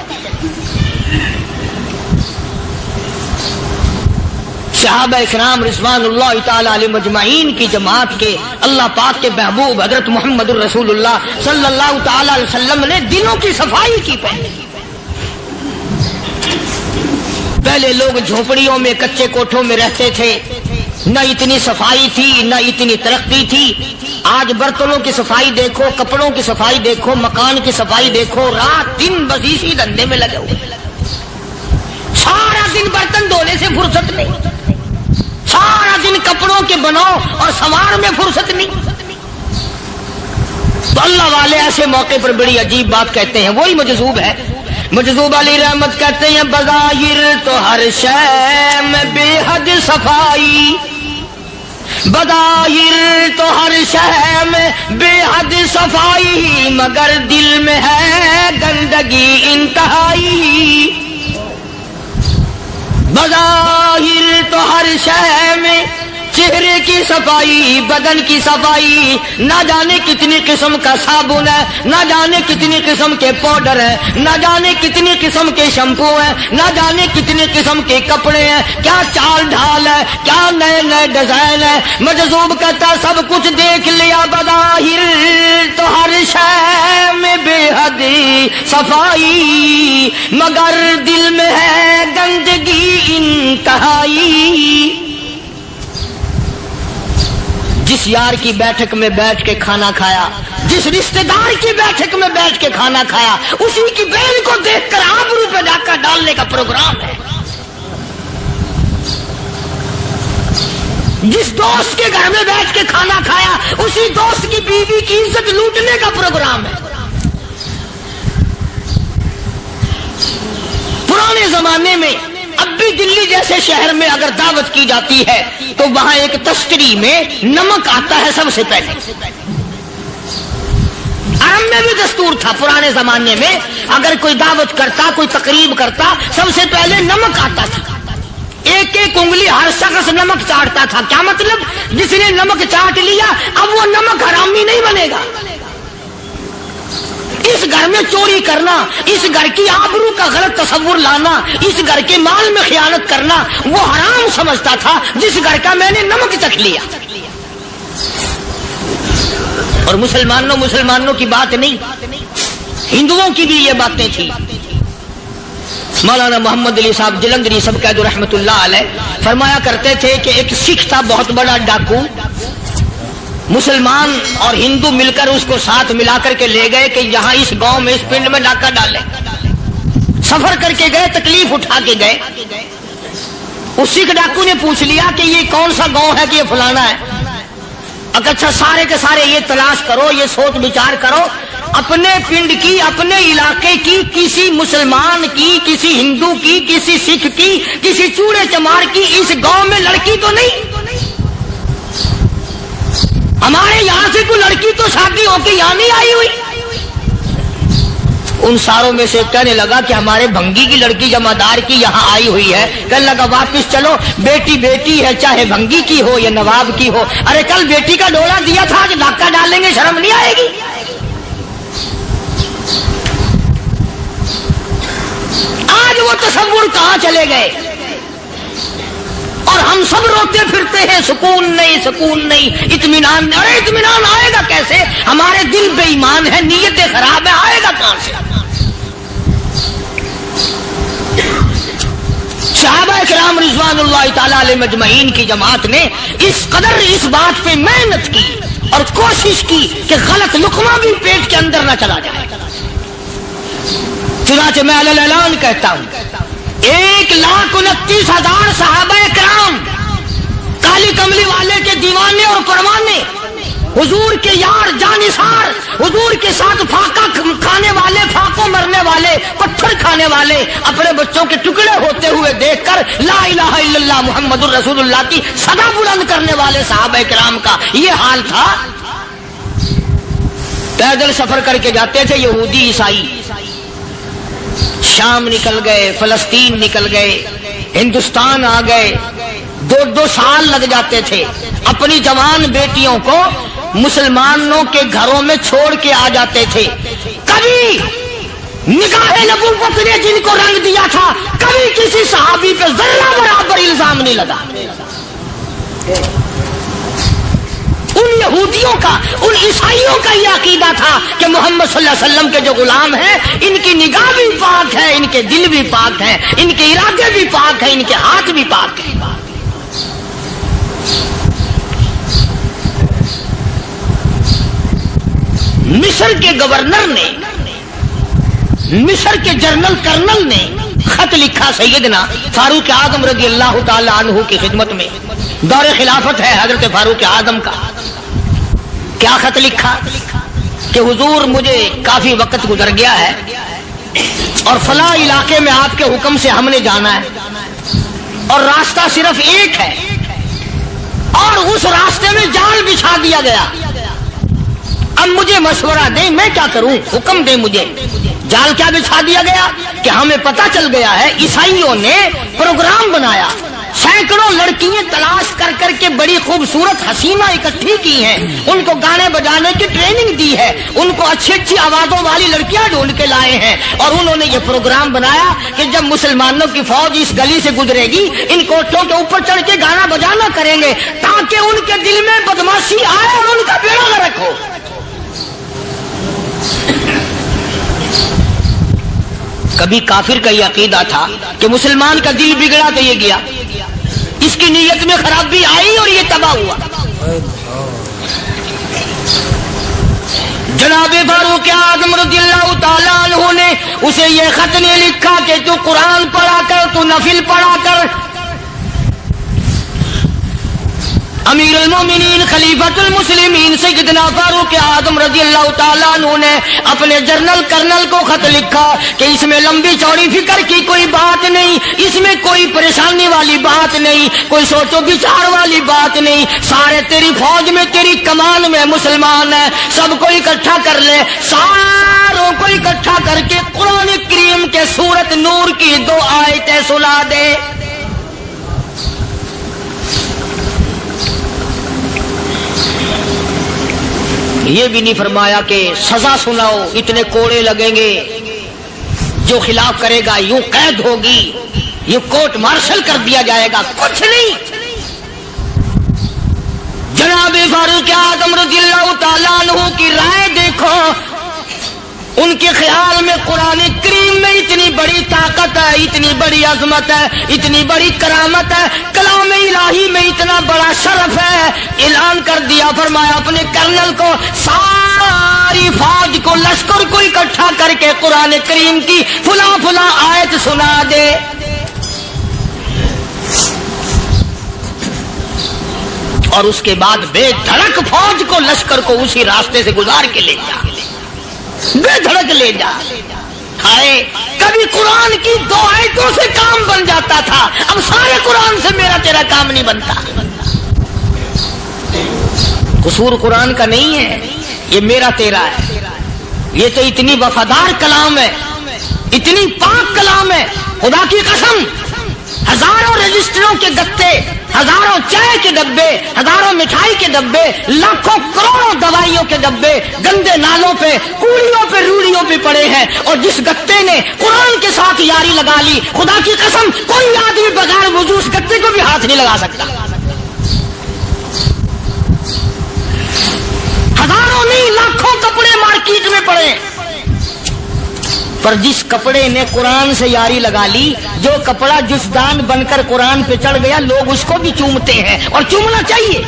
صحابہ اکرام رضوان اللہ تعالی علیہ مجمعین کی جماعت کے اللہ پاک کے محبوب حضرت محمد الرسول اللہ صلی اللہ تعالی علیہ وسلم نے دلوں کی صفائی کی پہلے لوگ جھونپڑیوں میں کچے کوٹھوں میں رہتے تھے، نہ اتنی صفائی تھی نہ اتنی ترقی تھی۔ آج برتنوں کی صفائی دیکھو، کپڑوں کی صفائی دیکھو، مکان کی صفائی دیکھو، رات دن بس اسی دھندے میں لگے ہوئے، سارا دن برتن دھونے سے فرصت نہیں، سارا دن کپڑوں کے بناؤ اور سنوار میں فرصت نہیں۔ تو اللہ والے ایسے موقع پر بڑی عجیب بات کہتے ہیں، وہی مجذوب ہے، مجذوب علی رحمت کہتے ہیں بظاہر تو ہر شے میں بے حد صفائی، بظاہر تو ہر شے میں بے حد صفائی، مگر دل میں ہے گندگی انتہائی۔ بظاہر تو ہر شے میں چہرے کی صفائی، بدن کی صفائی، نہ جانے کتنی قسم کا صابن ہے، نہ جانے کتنی قسم کے پاؤڈر ہے، نہ جانے کتنی قسم کے شیمپو ہیں، نہ جانے کتنی قسم کے کپڑے ہیں، کیا چال ڈھال ہے، کیا نئے نئے ڈیزائن ہے۔ مجذوب کہتا سب کچھ دیکھ لیا، بظاہر تو ہر شے میں بے حد صفائی، مگر دل میں ہے گندگی انتہائی۔ جس یار کی بیٹھک میں بیٹھ کے کھانا کھایا، جس رشتہ دار کی بیٹھک میں بیٹھ کے کھانا کھایا، اسی کی بہن کو دیکھ کر آبرو پہ ڈاکہ ڈالنے کا پروگرام ہے۔ جس دوست کے گھر میں بیٹھ کے کھانا کھایا، اسی دوست کی بیوی کی عزت لوٹنے کا پروگرام ہے۔ پرانے زمانے میں اب بھی دلی جیسے شہر میں اگر دعوت کی جاتی ہے تو وہاں ایک تشتری میں نمک آتا ہے سب سے پہلے۔ عرب میں بھی دستور تھا پرانے زمانے میں، اگر کوئی دعوت کرتا، کوئی تقریب کرتا، سب سے پہلے نمک آتا تھا۔ ایک ایک انگلی ہر شخص نمک چاٹتا تھا۔ کیا مطلب؟ جس نے نمک چاٹ لیا اب وہ نمک حرامی نہیں بنے گا۔ اس گھر میں چوری کرنا، اس گھر کی آبرو کا غلط تصور لانا، اس گھر کے مال میں خیانت کرنا وہ حرام سمجھتا تھا جس گھر کا میں نے نمک چکھ لیا۔ اور مسلمانوں کی بات نہیں، ہندوؤں کی بھی یہ باتیں تھی۔ مولانا محمد علی صاحب جلندری سب قید رحمت اللہ علیہ فرمایا کرتے تھے کہ ایک سکھ تھا بہت بڑا ڈاکو، مسلمان اور ہندو مل کر اس کو ساتھ ملا کر کے لے گئے کہ یہاں اس گاؤں میں اس پنڈ میں ڈاکہ ڈالے۔ سفر کر کے گئے، تکلیف اٹھا کے گئے۔ اس سکھ ڈاکو نے پوچھ لیا کہ یہ کون سا گاؤں ہے کہ یہ فلانا ہے۔ اچھا سارے کے سارے یہ تلاش کرو، یہ سوچ بچار کرو، اپنے پنڈ کی، اپنے علاقے کی، کسی مسلمان کی، کسی ہندو کی، کسی سکھ کی، کسی چوڑے چمار کی اس گاؤں میں لڑکی تو نہیں؟ ہمارے یہاں سے کوئی لڑکی تو شادی ہو کے یہاں نہیں آئی ہوئی۔ ان ساروں میں سے کہنے لگا کہ ہمارے بھنگی کی لڑکی جمعدار کی یہاں آئی ہوئی ہے. کہنے لگا واپس چلو, بیٹی بیٹی ہے, چاہے بھنگی کی ہو یا نواب کی ہو. ارے کل بیٹی کا ڈولا دیا تھا کہ دھکا ڈالیں گے, شرم نہیں آئے گی؟ آج وہ تصور کہاں چلے گئے اور ہم سب روتے پھرتے ہیں, سکون نہیں, سکون نہیں, اطمینان نہیں. ارے اطمینان آئے گا کیسے؟ ہمارے دل بے ایمان ہے, نیتیں خراب ہے, آئے گا کہاں سے؟ صحابہ کرام رضوان اللہ تعالی علیہ مجمعین کی جماعت نے اس قدر اس بات پہ محنت کی اور کوشش کی کہ غلط لقمہ بھی پیٹ کے اندر نہ چلا جائے. چنانچہ میں علی الاعلان کہتا ہوں, 1,29,000 صحابہ کرام کالی کملی والے کے دیوانے اور پروانے, حضور کے یار جانثار, حضور کے ساتھ فاقہ کھانے والے, فاقوں مرنے والے, پتھر کھانے والے, اپنے بچوں کے ٹکڑے ہوتے ہوئے دیکھ کر لا الہ الا اللہ محمد الرسول اللہ کی صدا بلند کرنے والے صحابہ کرام کا یہ حال تھا. پیدل سفر کر کے جاتے تھے یہودی عیسائی, شام نکل گئے, فلسطین نکل گئے, ہندوستان آ گئے, 2 سال لگ جاتے تھے. اپنی جوان بیٹیوں کو مسلمانوں کے گھروں میں چھوڑ کے آ جاتے تھے. کبھی نگاہ نبوت نے جن کو رنگ دیا تھا, کبھی کسی صحابی پہ ذرہ برابر الزام نہیں لگا. ان یہودیوں کا, ان عیسائیوں کا یہ عقیدہ تھا کہ محمد صلی اللہ علیہ وسلم کے جو غلام ہیں ان کی نگاہ بھی پاک ہے, ان کے دل بھی پاک ہیں, ان کے ارادے بھی پاک ہیں, ان کے ہاتھ بھی پاک ہیں. مصر کے گورنر نے, مصر کے جنرل کرنل نے خط لکھا سیدنا فاروق اعظم رضی اللہ تعالی عنہ کی خدمت میں. دور خلافت ہے حضرت فاروق اعظم کا. کیا خط لکھا کہ حضور مجھے کافی وقت گزر گیا ہے اور فلاں علاقے میں آپ کے حکم سے ہم نے جانا ہے اور راستہ صرف ایک ہے اور اس راستے میں جال بچھا دیا گیا. اب مجھے مشورہ دیں, میں کیا کروں, حکم دیں مجھے. جال کیا بچھا دیا گیا کہ ہمیں پتا چل گیا ہے عیسائیوں نے پروگرام بنایا, سینکڑوں لڑکیاں تلاش کر کر کے بڑی خوبصورت حسینہ اکٹھی کی ہیں, ان کو گانے بجانے کی ٹریننگ دی ہے, ان کو اچھی اچھی آوازوں والی لڑکیاں ڈھونڈ کے لائے ہیں اور انہوں نے یہ پروگرام بنایا کہ جب مسلمانوں کی فوج اس گلی سے گزرے گی ان کوٹھوں کے اوپر چڑھ کے گانا بجانا کریں گے تاکہ ان کے دل میں بدماشی آئے اور ان کا بیڑا غرق ہو. کبھی کافر کا یہ عقیدہ تھا کہ مسلمان کا دل بگڑا تو یہ گیا, اس کی نیت میں خرابی آئی اور یہ تباہ ہوا. جناب فاروق اعظم رضی اللہ تعالیٰ عنہ نے اسے یہ خط نے لکھا کہ تو قرآن پڑھا کر, تو نفل پڑھا کر. امیر المومنین خلیفۃ المسلمین سیدنا فاروق اعظم رضی اللہ تعالیٰ عنہ نے اپنے جنرل کرنل کو خط لکھا کہ اس میں لمبی چوڑی فکر کی کوئی بات نہیں, اس میں کوئی پریشانی والی بات نہیں, کوئی سوچ و بچار والی بات نہیں. سارے تیری فوج میں, تیری کمان میں مسلمان ہیں, سب کو اکٹھا کر لے, ساروں کو اکٹھا کر کے قرآن کریم کے سورت نور کی 2 آیتیں سنا دے. یہ بھی نہیں فرمایا کہ سزا سناؤ, اتنے کوڑے لگیں گے, جو خلاف کرے گا یوں قید ہوگی, یہ کورٹ مارشل کر دیا جائے گا, کچھ نہیں. جناب فاروق اعظم رضی اللہ تعالیٰ عنہ کی رائے دیکھو, ان کے خیال میں قرآن کریم میں اتنی بڑی طاقت ہے, اتنی بڑی عظمت ہے, اتنی بڑی کرامت ہے, کلام الہی میں اتنا بڑا شرف ہے. اعلان کر دیا, فرمایا اپنے کرنل کو ساری فوج کو, لشکر کو اکٹھا کر کے قرآن کریم کی فلاں فلاں آیت سنا دے. اور اس کے بعد بے دھڑک فوج کو, لشکر کو اسی راستے سے گزار کے لے جا, بے دھڑک لے جا. ہائے, کبھی قرآن کی 2 آیتوں سے کام بن جاتا تھا, اب سارے قرآن سے میرا تیرا کام نہیں بنتا. قصور قرآن کا نہیں ہے, یہ میرا تیرا ہے. یہ تو اتنی وفادار کلام ہے، اتنی پاک کلام ہے، خدا کی قسم ہزاروں رجسٹروں کے گتے، ہزاروں چائے کے ڈبے، ہزاروں مٹھائی کے ڈبے، لاکھوں کروڑوں دوائیوں کے ڈبے گندے نالوں پہ، کوڑیوں پہ، روڑیوں پہ پڑے ہیں، اور جس گتے نے قرآن کے ساتھ یاری لگا لی، خدا کی قسم کوئی آدمی بغیر وضو اس گتے کو بھی ہاتھ نہیں لگا سکتا۔ ہزاروں نہیں لاکھوں کپڑے مارکیٹ میں پڑے، پر جس کپڑے نے قرآن سے یاری لگا لی، جو کپڑا جسدان بن کر قرآن پہ چڑھ گیا، لوگ اس کو بھی چومتے ہیں، اور چومنا چاہیے۔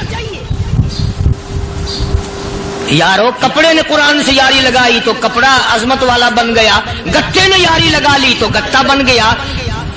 یارو کپڑے نے قرآن سے یاری لگائی تو کپڑا عظمت والا بن گیا، گتے نے یاری لگا لی تو گتا بن گیا۔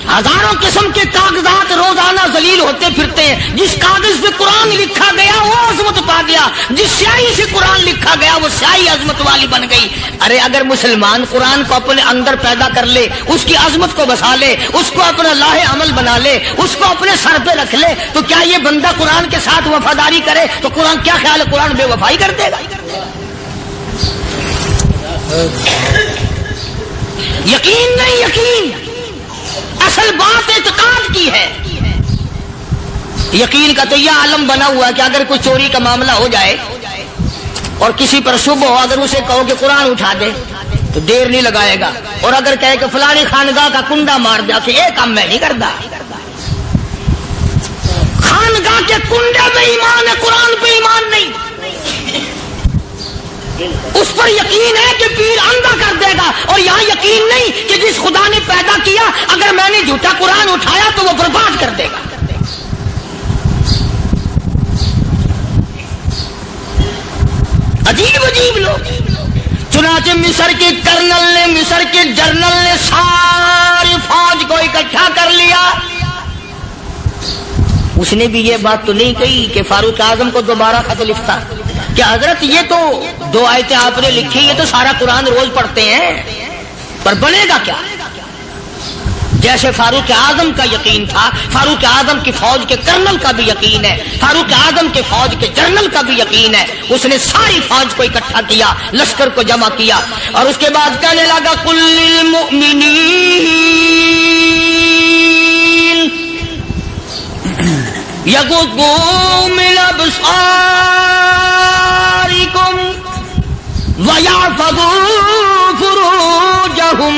ہزاروں قسم کے کاغذات روزانہ ذلیل ہوتے پھرتے ہیں، جس کاغذ پہ قرآن لکھا گیا وہ عظمت پا گیا، جس سیاہی سے قرآن لکھا گیا وہ سیاہی عظمت والی بن گئی۔ ارے اگر مسلمان قرآن کو اپنے اندر پیدا کر لے، اس کی عظمت کو بسا لے، اس کو اپنا لاہ عمل بنا لے، اس کو اپنے سر پہ رکھ لے، تو کیا یہ بندہ قرآن کے ساتھ وفاداری کرے تو قرآن کیا خیال ہے قرآن بے وفائی کر دے گا؟ یقین نہیں، یقین اصل بات اعتقاد کی ہے۔ یقین کا تو یہ عالم بنا ہوا ہے کہ اگر کوئی چوری کا معاملہ ہو جائے اور کسی پر شبہ ہو، اگر اسے کہو کہ قرآن اٹھا دے تو دیر نہیں لگائے گا، اور اگر کہے کہ فلانی خانگاہ کا کنڈا مار دیا کہ یہ کام میں نہیں کرتا۔ خانگاہ کے کنڈے پہ ایمان ہے، قرآن پہ ایمان نہیں۔ اس پر یقین ہے کہ پیر اندھا کر دے گا، اور یہاں یقین نہیں کہ جس خدا نے پیدا کیا اگر میں نے جھوٹا قرآن اٹھایا تو وہ برباد کر دے گا۔ عجیب عجیب لوگ۔ چنانچہ مصر کے کرنل نے، مصر کے جنرل نے ساری فوج کو اکٹھا کر لیا۔ اس نے بھی یہ بات تو نہیں کہی کہ فاروق اعظم کو دوبارہ خط لکھتا کہ حضرت یہ تو 2 آیتیں آپ نے لکھی، یہ تو سارا قرآن روز پڑھتے ہیں، پر بنے گا کیا؟ جیسے فاروق اعظم کا یقین تھا، فاروق اعظم کی فوج کے کرنل کا بھی یقین ہے، فاروق اعظم کے فوج کے جنرل کا بھی یقین ہے۔ اس نے ساری فوج کو اکٹھا کیا، لشکر کو جمع کیا، اور اس کے بعد کہنے لگا قل للمؤمنین یغضوا من ابصارکم وَيَحْفَظُوا فُرُوجَهُمْ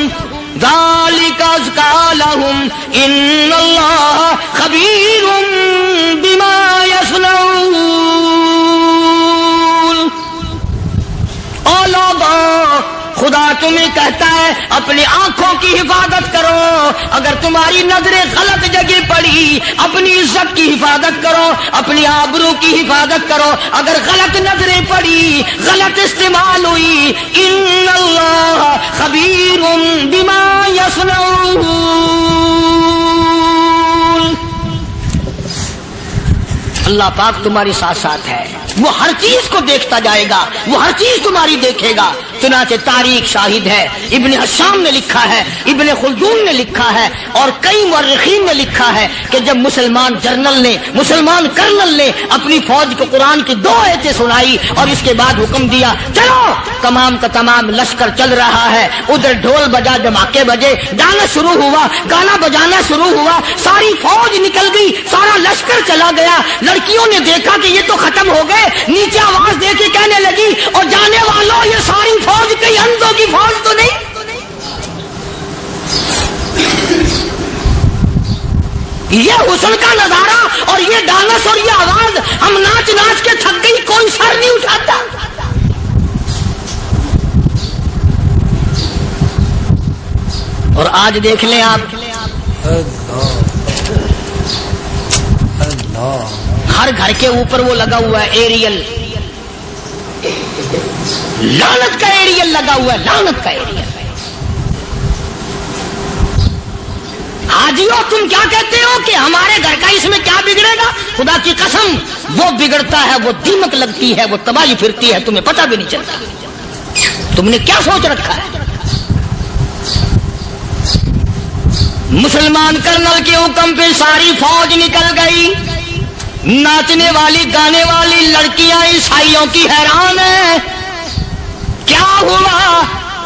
ذَلِكَ أَزْكَىٰ لَهُمْ إِنَّ اللَّهَ خَبِيرٌ بِمَا يَصْنَعُونَ۔ او لوگو، خدا تمہیں کہتا ہے اپنی آنکھوں کی حفاظت کرو، اگر تمہاری نظریں غلط جگہ پڑی اپنی عزت کی حفاظت کرو، اپنی آبرو کی حفاظت کرو، اگر غلط نظریں پڑی، غلط استعمال ہوئی، ان اللہ خبیر بما یصنعون۔ اللہ پاک تمہاری ساتھ ساتھ ہے، وہ ہر چیز کو دیکھتا جائے گا، وہ ہر چیز تمہاری دیکھے گا۔ چنانچہ تاریخ شاہد ہے، ابن حشام نے لکھا ہے، ابن خلدون نے لکھا ہے، اور کئی مورخین نے لکھا ہے کہ جب مسلمان جنرل نے، مسلمان کرنل نے اپنی فوج کو قرآن کی 2 آیتیں سنائی اور اس کے بعد حکم دیا چلو، تمام کا تمام لشکر چل رہا ہے، ادھر ڈھول بجا، دھماکے بجے، گانا شروع ہوا، گانا بجانا شروع ہوا، ساری فوج نکل گئی، سارا لشکر چلا گیا۔ لڑکیوں نے دیکھا کہ یہ تو ختم ہو گئے، نیچے آواز دے کے کہنے لگی اور جانے والوں یہ ساری فوج کئی اندھوں کی فوج تو نہیں؟ یہ حسن کا نظارہ اور یہ ڈانس اور یہ آواز، ہم ناچ ناچ کے تھک گئی، کوئی سر نہیں اٹھاتا۔ اور آج دیکھ لیں آپ، ہر گھر کے اوپر وہ لگا ہوا ہے ایریل، لعنت کا ایریل لگا ہوا ہے، لعنت کا ایریل۔ حاجیو تم کیا کہتے ہو کہ ہمارے گھر کا اس میں کیا بگڑے گا؟ خدا کی قسم وہ بگڑتا ہے، وہ دیمک لگتی ہے، وہ تباہی پھرتی ہے، تمہیں پتہ بھی نہیں چلتا۔ تم نے کیا سوچ رکھا ہے؟ مسلمان کرنل کے حکم پہ ساری فوج نکل گئی، ناچنے والی گانے والی لڑکیاں عیسائیوں کی حیران ہیں۔ کیا ہوا؟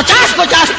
50-50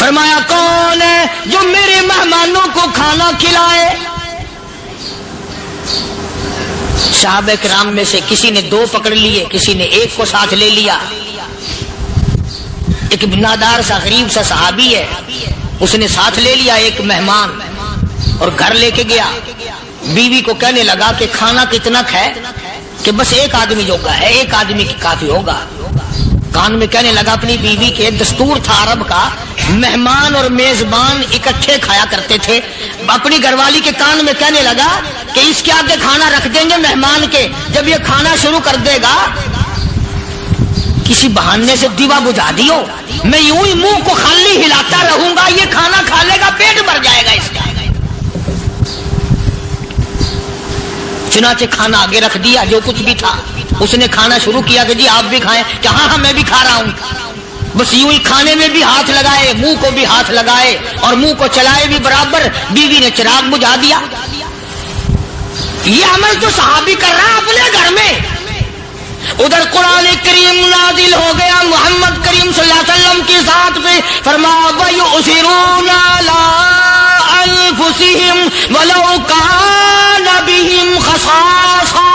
فرمایا کون ہے جو میرے مہمانوں کو کھانا کھلائے؟ صحابہ کرام میں سے کسی نے 2 پکڑ لیے، کسی نے 1 کو ساتھ لے لیا۔ ایک بنادار سا غریب سا صحابی ہے، اس نے ساتھ لے لیا ایک مہمان اور گھر لے کے گیا۔ بیوی کو کہنے لگا کہ کھانا کتنا ہے؟ کہ بس 1 آدمی جوگا ہے، 1 آدمی کی کافی ہوگا۔ کان میں کہنے لگا اپنی بیوی کے، دستور تھا عرب کا، مہمان اور میزبان اکٹھے کھایا کرتے تھے۔ اپنی گھر والی کے کان میں کہنے لگا کہ اس کے آگے کھانا رکھ دیں گے مہمان کے، جب یہ کھانا شروع کر دے گا کسی بہانے سے دیوا بجھا دیو، میں یوں ہی منہ کو خالی ہلاتا رہوں گا، یہ کھانا کھا لے گا، پیٹ بھر جائے گا اس کا۔ چنانچہ کھانا آگے رکھ دیا، جو کچھ بھی تھا۔ اس نے کھانا شروع کیا کہ جی آپ بھی کھائیں، کہ ہاں ہاں میں بھی کھا رہا ہوں۔ بس یوں ہی کھانے میں بھی ہاتھ لگائے، منہ کو بھی ہاتھ لگائے اور منہ کو چلائے بھی برابر۔ بیوی نے چراغ بجھا دیا۔ یہ عمل تو صحابی کر رہا اپنے گھر میں۔ ادھر قرآن کریم نازل ہو گیا محمد کریم صلی اللہ علیہ وسلم کی ذات پہ، فرمایا وَيُؤْثِرُونَ عَلَىٰ أَنفُسِهِمْ وَلَوْ كَانَ بِهِمْ خَصَاصَةٌ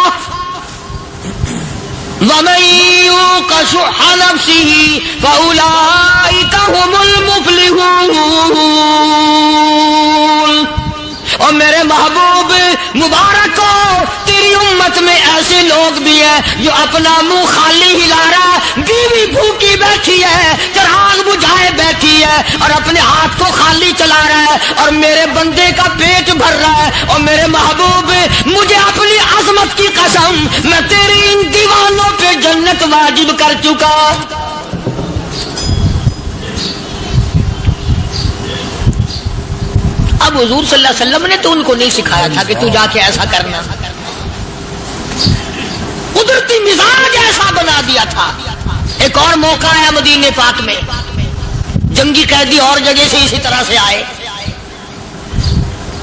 وَمَن يُوقَ شُحَّ نَفْسِهِ فَأُولَٰئِكَ هُمُ الْمُفْلِحُونَ۔ اور میرے محبوب مبارک ہو، تیری امت میں ایسے لوگ بھی ہیں جو اپنا منہ خالی ہلا رہا ہے، بیوی بھوکی بیٹھی ہے، چراغ بجھائے بیٹھی ہے اور اپنے ہاتھ کو خالی چلا رہا ہے اور میرے بندے کا پیٹ بھر رہا ہے۔ اور میرے محبوب مجھے اپنی عظمت کی قسم، میں تیری ان دیوانوں پہ جنت واجب کر چکا۔ اب حضور صلی اللہ علیہ وسلم نے تو ان کو نہیں سکھایا تھا کہ تو جا کے ایسا کرنا، قدرتی مزاج ایسا بنا دیا تھا۔ ایک اور موقع آیا مدینے پاک میں، جنگی قیدی اور جگہ سے اسی طرح سے آئے۔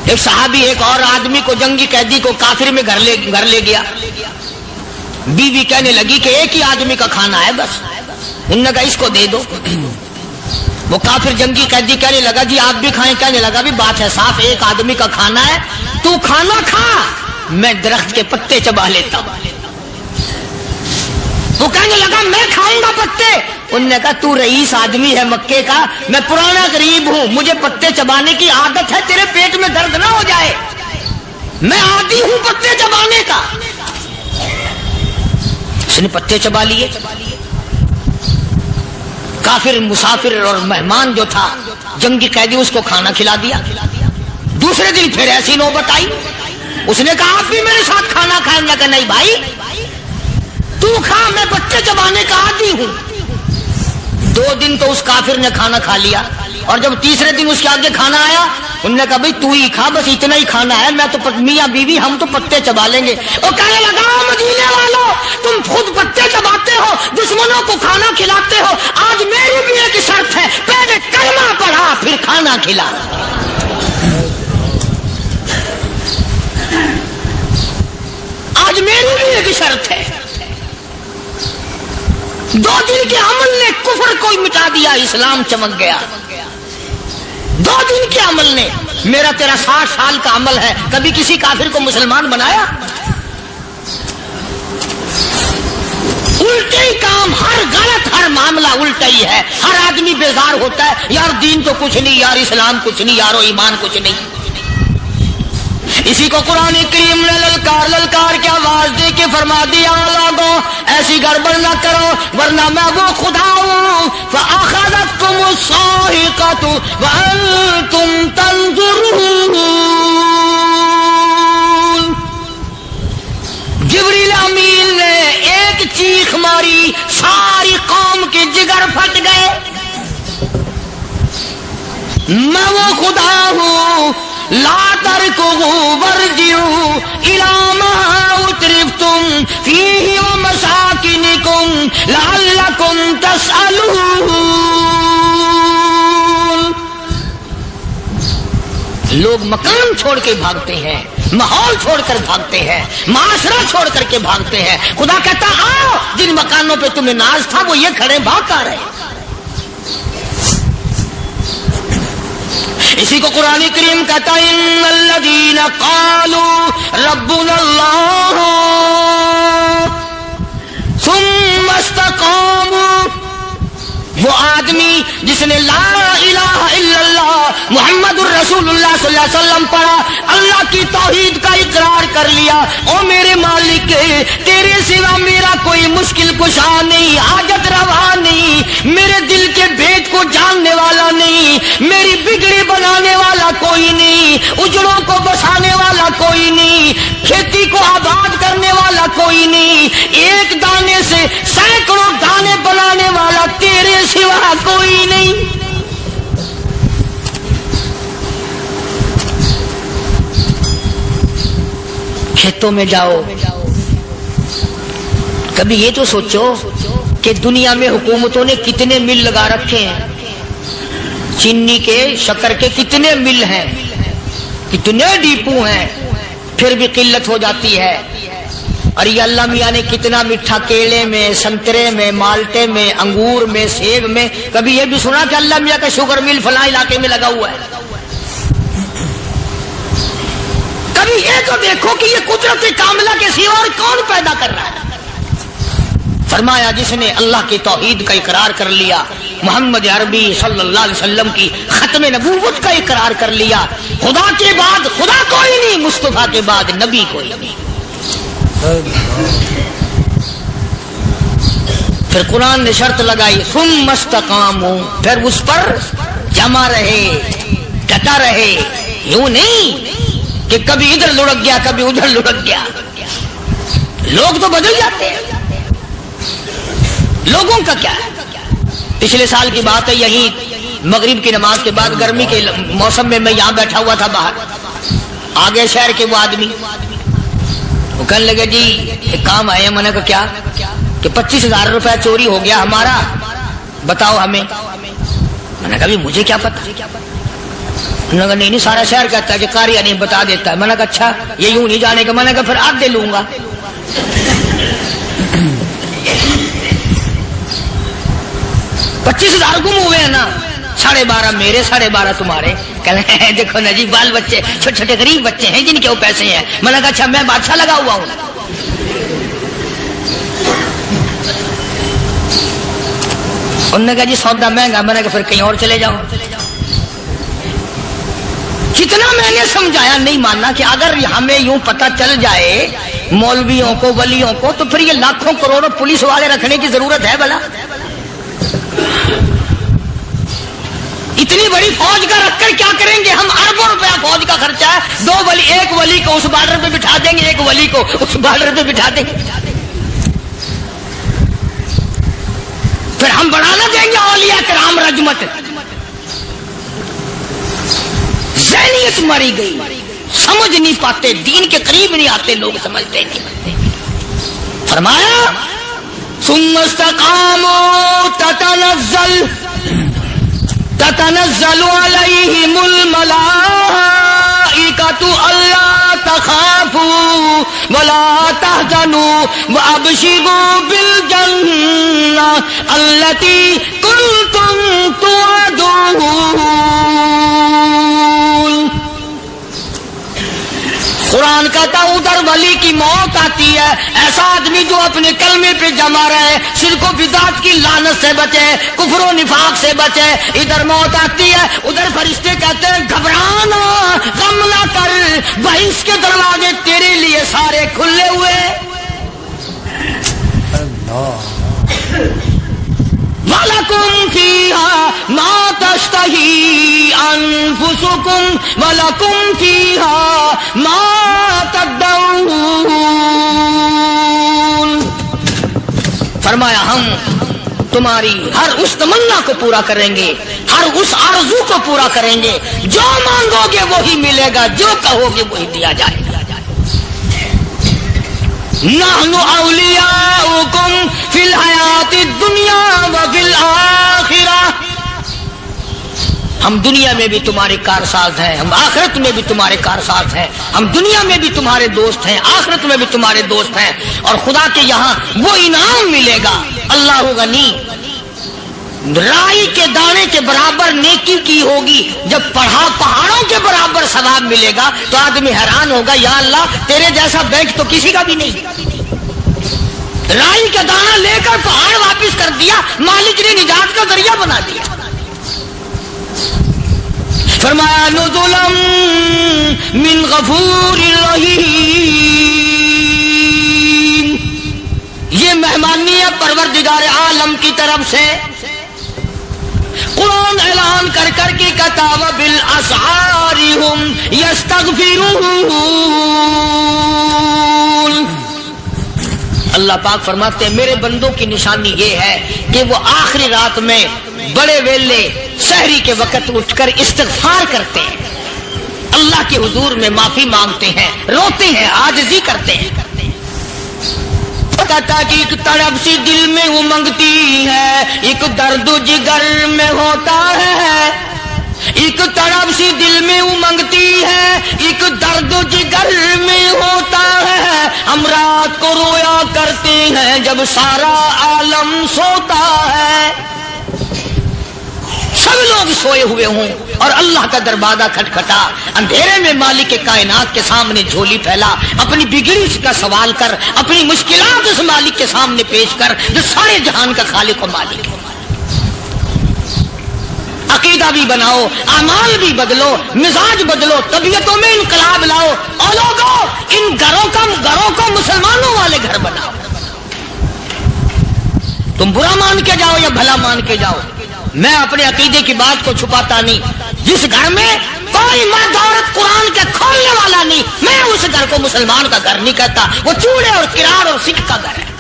ایک صحابی ایک اور آدمی کو، جنگی قیدی کو کافر میں گھر لے گیا۔ بیوی کہنے لگی کہ 1 ہی آدمی کا کھانا ہے بس، انہوں نے کہا اس کو دے دو۔ وہ کافر جنگی قیدی کہنے لگا جی آپ بھی کھائیں، کہنے لگا بھی بات ہے صاف، 1 آدمی کا کھانا ہے، تو کھانا کھا، میں درخت کے پتے چبا لیتا ہوں۔ وہ کہنے لگا میں کھاؤں گا پتے۔ انہوں نے کہا تو رئیس آدمی ہے مکے کا، میں پرانا غریب ہوں، مجھے پتے چبانے کی عادت ہے، تیرے پیٹ میں درد نہ ہو جائے، میں عادی ہوں پتے چبانے کا۔ اس نے پتے چبا لیے۔ کافر مسافر اور مہمان جو تھا جنگی قیدی، اس کو کھانا کھلا دیا۔ دوسرے دن پھر ایسی نوبت آئی، اس نے کہا آپ بھی میرے ساتھ کھانا کھائیں گے؟ کہ نہیں بھائی تو کھا، میں پتے چبانے کا عادی ہوں۔ 2 دن تو اس کافر نے کھانا کھا لیا، اور جب تیسرے دن اس کے آگے کھانا آیا، انہوں نے کہا بھائی تو ہی کھا، بس اتنا ہی کھانا ہے، میں تو میاں بیوی ہم تو پتے چبا لیں گے۔ اور کہنے لگا مدینے والوں تم خود پتے چباتے ہو، دشمنوں کو کھانا کھلاتے ہو، آج میری بھی ایک شرط ہے، پہلے کلمہ پڑھا پھر کھانا کھلا۔ آج میری بھی ایک شرط ہے۔ 2 دن کے عمل نے کفر کو مٹا دیا، اسلام چمک گیا۔ 2 دن کے عمل نے، میرا تیرا 60 سال کا عمل ہے، کبھی کسی کافر کو مسلمان بنایا؟ الٹے ہی کام، ہر غلط، ہر معاملہ الٹا ہی ہے۔ ہر آدمی بیزار ہوتا ہے، یار دین تو کچھ نہیں، یار اسلام کچھ نہیں، یارو ایمان کچھ نہیں۔ اسی کو قرآن کریم نے للکار کے آواز دے کے فرما دیا لوگوں ایسی گڑبڑ نہ کرو ورنہ میں وہ خدا ہوں۔ فَأَخَذَتْكُمُ الصَّاعِقَةُ وَأَنْتُمْ تَنْظُرُونَ۔ جبریل امین نے ایک چیخ ماری، ساری قوم کے جگر پھٹ گئے۔ میں وہ خدا ہوں، لا تركضوا وارجعوا إلى ما أترفتم فيه ومساكنكم لعلكم تسألون۔ لوگ مکان چھوڑ کے بھاگتے ہیں، ماحول چھوڑ کر بھاگتے ہیں، معاشرہ چھوڑ کر کے بھاگتے ہیں۔ خدا کہتا آؤ، جن مکانوں پہ تمہیں ناز تھا وہ یہ کھڑے بھاگ آ رہے۔ اسی کو قرآن کریم کہتا ہے ان الذین قالوا ربنا اللہ ثم استقاموا، وہ آدمی جس نے لا الہ الا اللہ محمد الرسول اللہ صلی اللہ علیہ وسلم پڑھا، اللہ کی توحید کا اقرار کر لیا، او میرے مالک تیرے سوا میرا کوئی مشکل کشا نہیں، حاجت روا نہیں، میرے دل کے بھید کو جاننے والا نہیں، میری بگڑی بنانے والا کوئی نہیں، اجڑوں کو بسانے والا کوئی نہیں، کھیتی کو آباد کرنے والا کوئی نہیں، ایک دانے سے سینکڑوں دانے بنانے والا تیرے سوا کوئی نہیں۔ کھیتوں میں جاؤ، کبھی یہ تو سوچو کہ دنیا میں حکومتوں نے کتنے مل لگا رکھے ہیں، چینی کے شکر کے کتنے مل ہیں، کتنے ڈیپو ہیں، پھر بھی قلت ہو جاتی ہے۔ اور یہ اللہ میاں نے کتنا میٹھا کیلے میں، سنترے میں، مالٹے میں، انگور میں، سیب میں، کبھی یہ بھی سنا کہ اللہ میاں کا شوگر مل فلاں علاقے میں لگا ہوا ہے؟ کبھی یہ تو دیکھو کہ یہ قدرت کاملہ کے سوا اور کون پیدا کر رہا ہے؟ فرمایا جس نے اللہ کی توحید کا اقرار کر لیا، محمد عربی صلی اللہ علیہ وسلم کی ختم نبوت کا اقرار کر لیا، خدا کے بعد خدا کوئی نہیں، مصطفیٰ کے بعد نبی کوئی نہیں۔ پھر قرآن نے شرط لگائی ثم استقاموا، پھر اس پر جمع رہے، ڈٹا رہے، یوں نہیں کہ کبھی ادھر لڑک گیا کبھی ادھر لڑک گیا۔ لوگ تو بدل جاتے ہیں، لوگوں کا کیا ہے؟ پچھلے سال کی بات ہے، یہیں مغرب کی نماز کے بعد گرمی کے موسم میں میں یہاں بیٹھا ہوا تھا باہر، آگے شہر کے وہ آدمی وہ کہنے لگے جی ایک کام آئے ہیں۔ میں نے کہا کیا؟ کہ 25,000 روپے چوری ہو گیا ہمارا، بتاؤ ہمیں۔ میں نے کہا مجھے کیا پتا؟ انہوں نے کہا نہیں سارا شہر کہتا ہے کہ قاری نہیں بتا دیتا ہے۔ میں نے کہا اچھا یہ یوں نہیں جانے کا؟ میں نے کہا پھر آدھے لوں گا۔ 25,000 گم ہوئے ہیں نا، 12.5 میرے 12.5 تمہارے۔ کہنے ہیں دیکھو نا جی بال بچے چھوٹے چھوٹے غریب بچے ہیں جن کے وہ پیسے ہیں۔ میں نے کہا اچھا میں بادشاہ لگا ہوا ہوں؟ انہوں نے کہا جی سودا مہنگا۔ میں نے کہا پھر کہیں اور چلے جاؤ۔ کتنا میں نے سمجھایا نہیں ماننا کہ اگر ہمیں یوں پتہ چل جائے مولویوں کو ولیوں کو تو پھر یہ لاکھوں کروڑوں پولیس والے رکھنے کی ضرورت ہے بھلا؟ اتنی بڑی فوج کا رکھ کر کیا کریں گے ہم؟ اربوں روپیہ فوج کا خرچہ ہے، 2 ولی، ایک ولی کو اس بارڈر پہ بٹھا دیں گے، ایک ولی کو اس بارڈر پہ بٹھا دیں گے، پھر ہم بڑھانا دیں گے اولیاء کرام رجمت۔ ذہنیت مری گئی، سمجھ نہیں پاتے، دین کے قریب نہیں آتے لوگ، سمجھتے نہیں۔ فرمایا ثم استقاموا تتنزل علیہم الملائکۃ الا تخافوا ولا تحزنوا وابشروا بالجنہ التی کنتم توعدون۔ قرآن کہتا ادھر ولی کی موت آتی ہے، ایسا آدمی جو اپنے کلمے پہ جمع رہے، شرک و بدعت کی لعنت سے بچے، کفر و نفاق سے بچے، ادھر موت آتی ہے، ادھر فرشتے کہتے ہیں گھبرانا، غم نہ کر، بہشت کے دروازے تیرے لیے سارے کھلے ہوئے۔ وَلَكُمْ فِيهَا مَا تَشْتَهِي أَنفُسُكُمْ وَلَكُمْ فِيهَا مَا تَدَّعُونَ۔ فرمایا ہم تمہاری ہر اس تمنا کو پورا کریں گے، ہر اس آرزو کو پورا کریں گے، جو مانگو گے وہی ملے گا، جو کہو گے وہی دیا جائے گا۔ نحن اولیاؤکم فی الحیات الدنیا وفی الآخرہ، ہم دنیا میں بھی تمہارے کارساز ہیں، ہم آخرت میں بھی تمہارے کارساز ہیں، ہم دنیا میں بھی تمہارے دوست ہیں، آخرت میں بھی تمہارے دوست ہیں، اور خدا کے یہاں وہ انعام ملے گا۔ اللہ غنی رائی کے دانے کے برابر نیکی کی ہوگی، جب پڑھا پہاڑوں کے برابر ثواب ملے گا تو آدمی حیران ہوگا، یا اللہ تیرے جیسا بینک تو کسی کا بھی نہیں۔ رائی کا دانہ لے کر پہاڑ واپس کر دیا، مالک نے نجات کا ذریعہ بنا دیا۔ فرمایا نزلا من غفور رحیم، یہ مہمانی ہے پروردگار عالم کی طرف سے۔ قرآن اعلان کر کر کے کہتا وبالاسحار ہم یستغفرون، اللہ پاک فرماتے ہیں میرے بندوں کی نشانی یہ ہے کہ وہ آخری رات میں بڑے ویلے سحری کے وقت اٹھ کر استغفار کرتے ہیں، اللہ کے حضور میں معافی مانگتے ہیں، روتے ہیں، عاجزی کرتے ہیں۔ کہتا کہ ایک تڑپ سی دل میں امنگتی ہے، ایک درد جگر میں ہوتا ہے، ایک تڑپ سی دل میں امنگتی ہے، ایک درد جگر میں ہوتا ہے، ہم رات کو رویا کرتے ہیں جب سارا عالم سوتا ہے۔ سب لوگ سوئے ہوئے ہوں اور اللہ کا دروازہ کھٹکھٹا، اندھیرے میں مالک کے کائنات کے سامنے جھولی پھیلا، اپنی بگڑی کا سوال کر، اپنی مشکلات اس مالک کے سامنے پیش کر جو سارے جہان کا خالق و مالک ہے۔ عقیدہ بھی بناؤ، اعمال بھی بدلو، مزاج بدلو، طبیعتوں میں انقلاب لاؤ، اور لوگوں ان گھروں کو مسلمانوں والے گھر بناؤ۔ تم برا مان کے جاؤ یا بھلا مان کے جاؤ، میں اپنے عقیدے کی بات کو چھپاتا نہیں۔ جس گھر میں کوئی مرد عورت قرآن کے کھولنے والا نہیں، میں اس گھر کو مسلمان کا گھر نہیں کہتا، وہ چوڑے اور کرار اور سکھ کا گھر ہے۔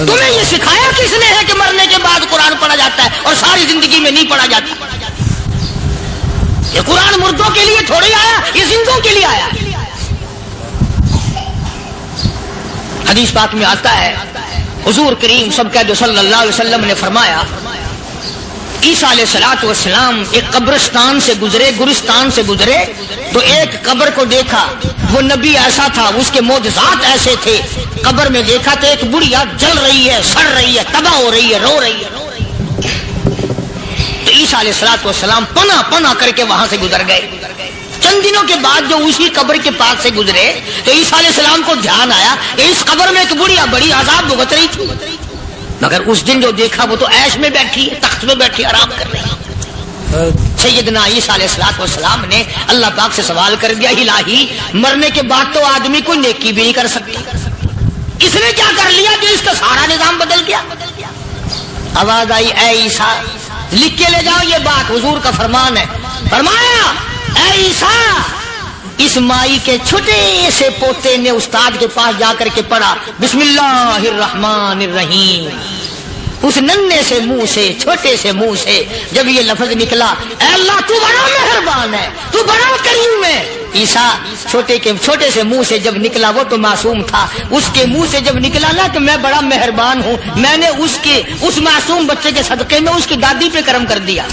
تمہیں یہ سکھایا کس نے ہے کہ مرنے کے بعد قرآن پڑھا جاتا ہے اور ساری زندگی میں نہیں پڑھا جاتا؟ یہ قرآن مردوں کے لیے تھوڑی آیا، یہ زندوں کے لیے آیا۔ حدیث پاک میں آتا ہے حضور کریم سب کہہ دو صلی اللہ علیہ وسلم نے فرمایا، عیسیٰ علیہ الصلوۃ والسلام ایک قبرستان سے گزرے، گورستان سے گزرے تو ایک قبر کو دیکھا، وہ نبی ایسا تھا، اس کے معجزات ایسے تھے۔ قبر میں دیکھا تو ایک بڑھیا جل رہی ہے، سڑ رہی ہے، تباہ ہو رہی ہے، رو رہی ہے۔ تو عیسیٰ علیہ الصلوۃ والسلام پناہ کر کے وہاں سے گزر گئے۔ چند دنوں کے بعد جو اسی قبر کے پاس سے گزرے تو عیسیٰ علیہ السلام کو دھیان آیا کہ اس قبر میں ایک بڑھیا بڑی عذاب بھگت رہی تھی، مگر اس دن جو دیکھا وہ تو عیش میں بیٹھی ہے، تخت میں بیٹھی آرام کر رہی ہے۔ سیدنا عیسیٰ علیہ السلام نے اللہ پاک سے سوال کر دیا، الہی مرنے کے بعد تو آدمی کوئی نیکی بھی نہیں کر سکتا، اس نے کیا کر لیا کہ اس کا سارا نظام بدل گیا؟ آواز آئی، اے عیسیٰ لکھ کے لے جاؤ یہ بات، حضور کا فرمان ہے۔ فرمایا اے عیسیٰ، اس مائی کے چھوٹے سے پوتے نے استاد کے پاس جا کر کے پڑھا بسم اللہ الرحمن الرحیم، اس ننھے سے منہ سے، چھوٹے سے منہ سے جب یہ لفظ نکلا، اے اللہ تو بڑا مہربان ہے، تو بڑا کریم ہے۔ عیسیٰ چھوٹے سے منہ سے جب نکلا، وہ تو معصوم تھا، اس کے منہ سے جب نکلا نا کہ میں بڑا مہربان ہوں، میں نے اس معصوم بچے کے صدقے میں اس کی دادی پہ کرم کر دیا۔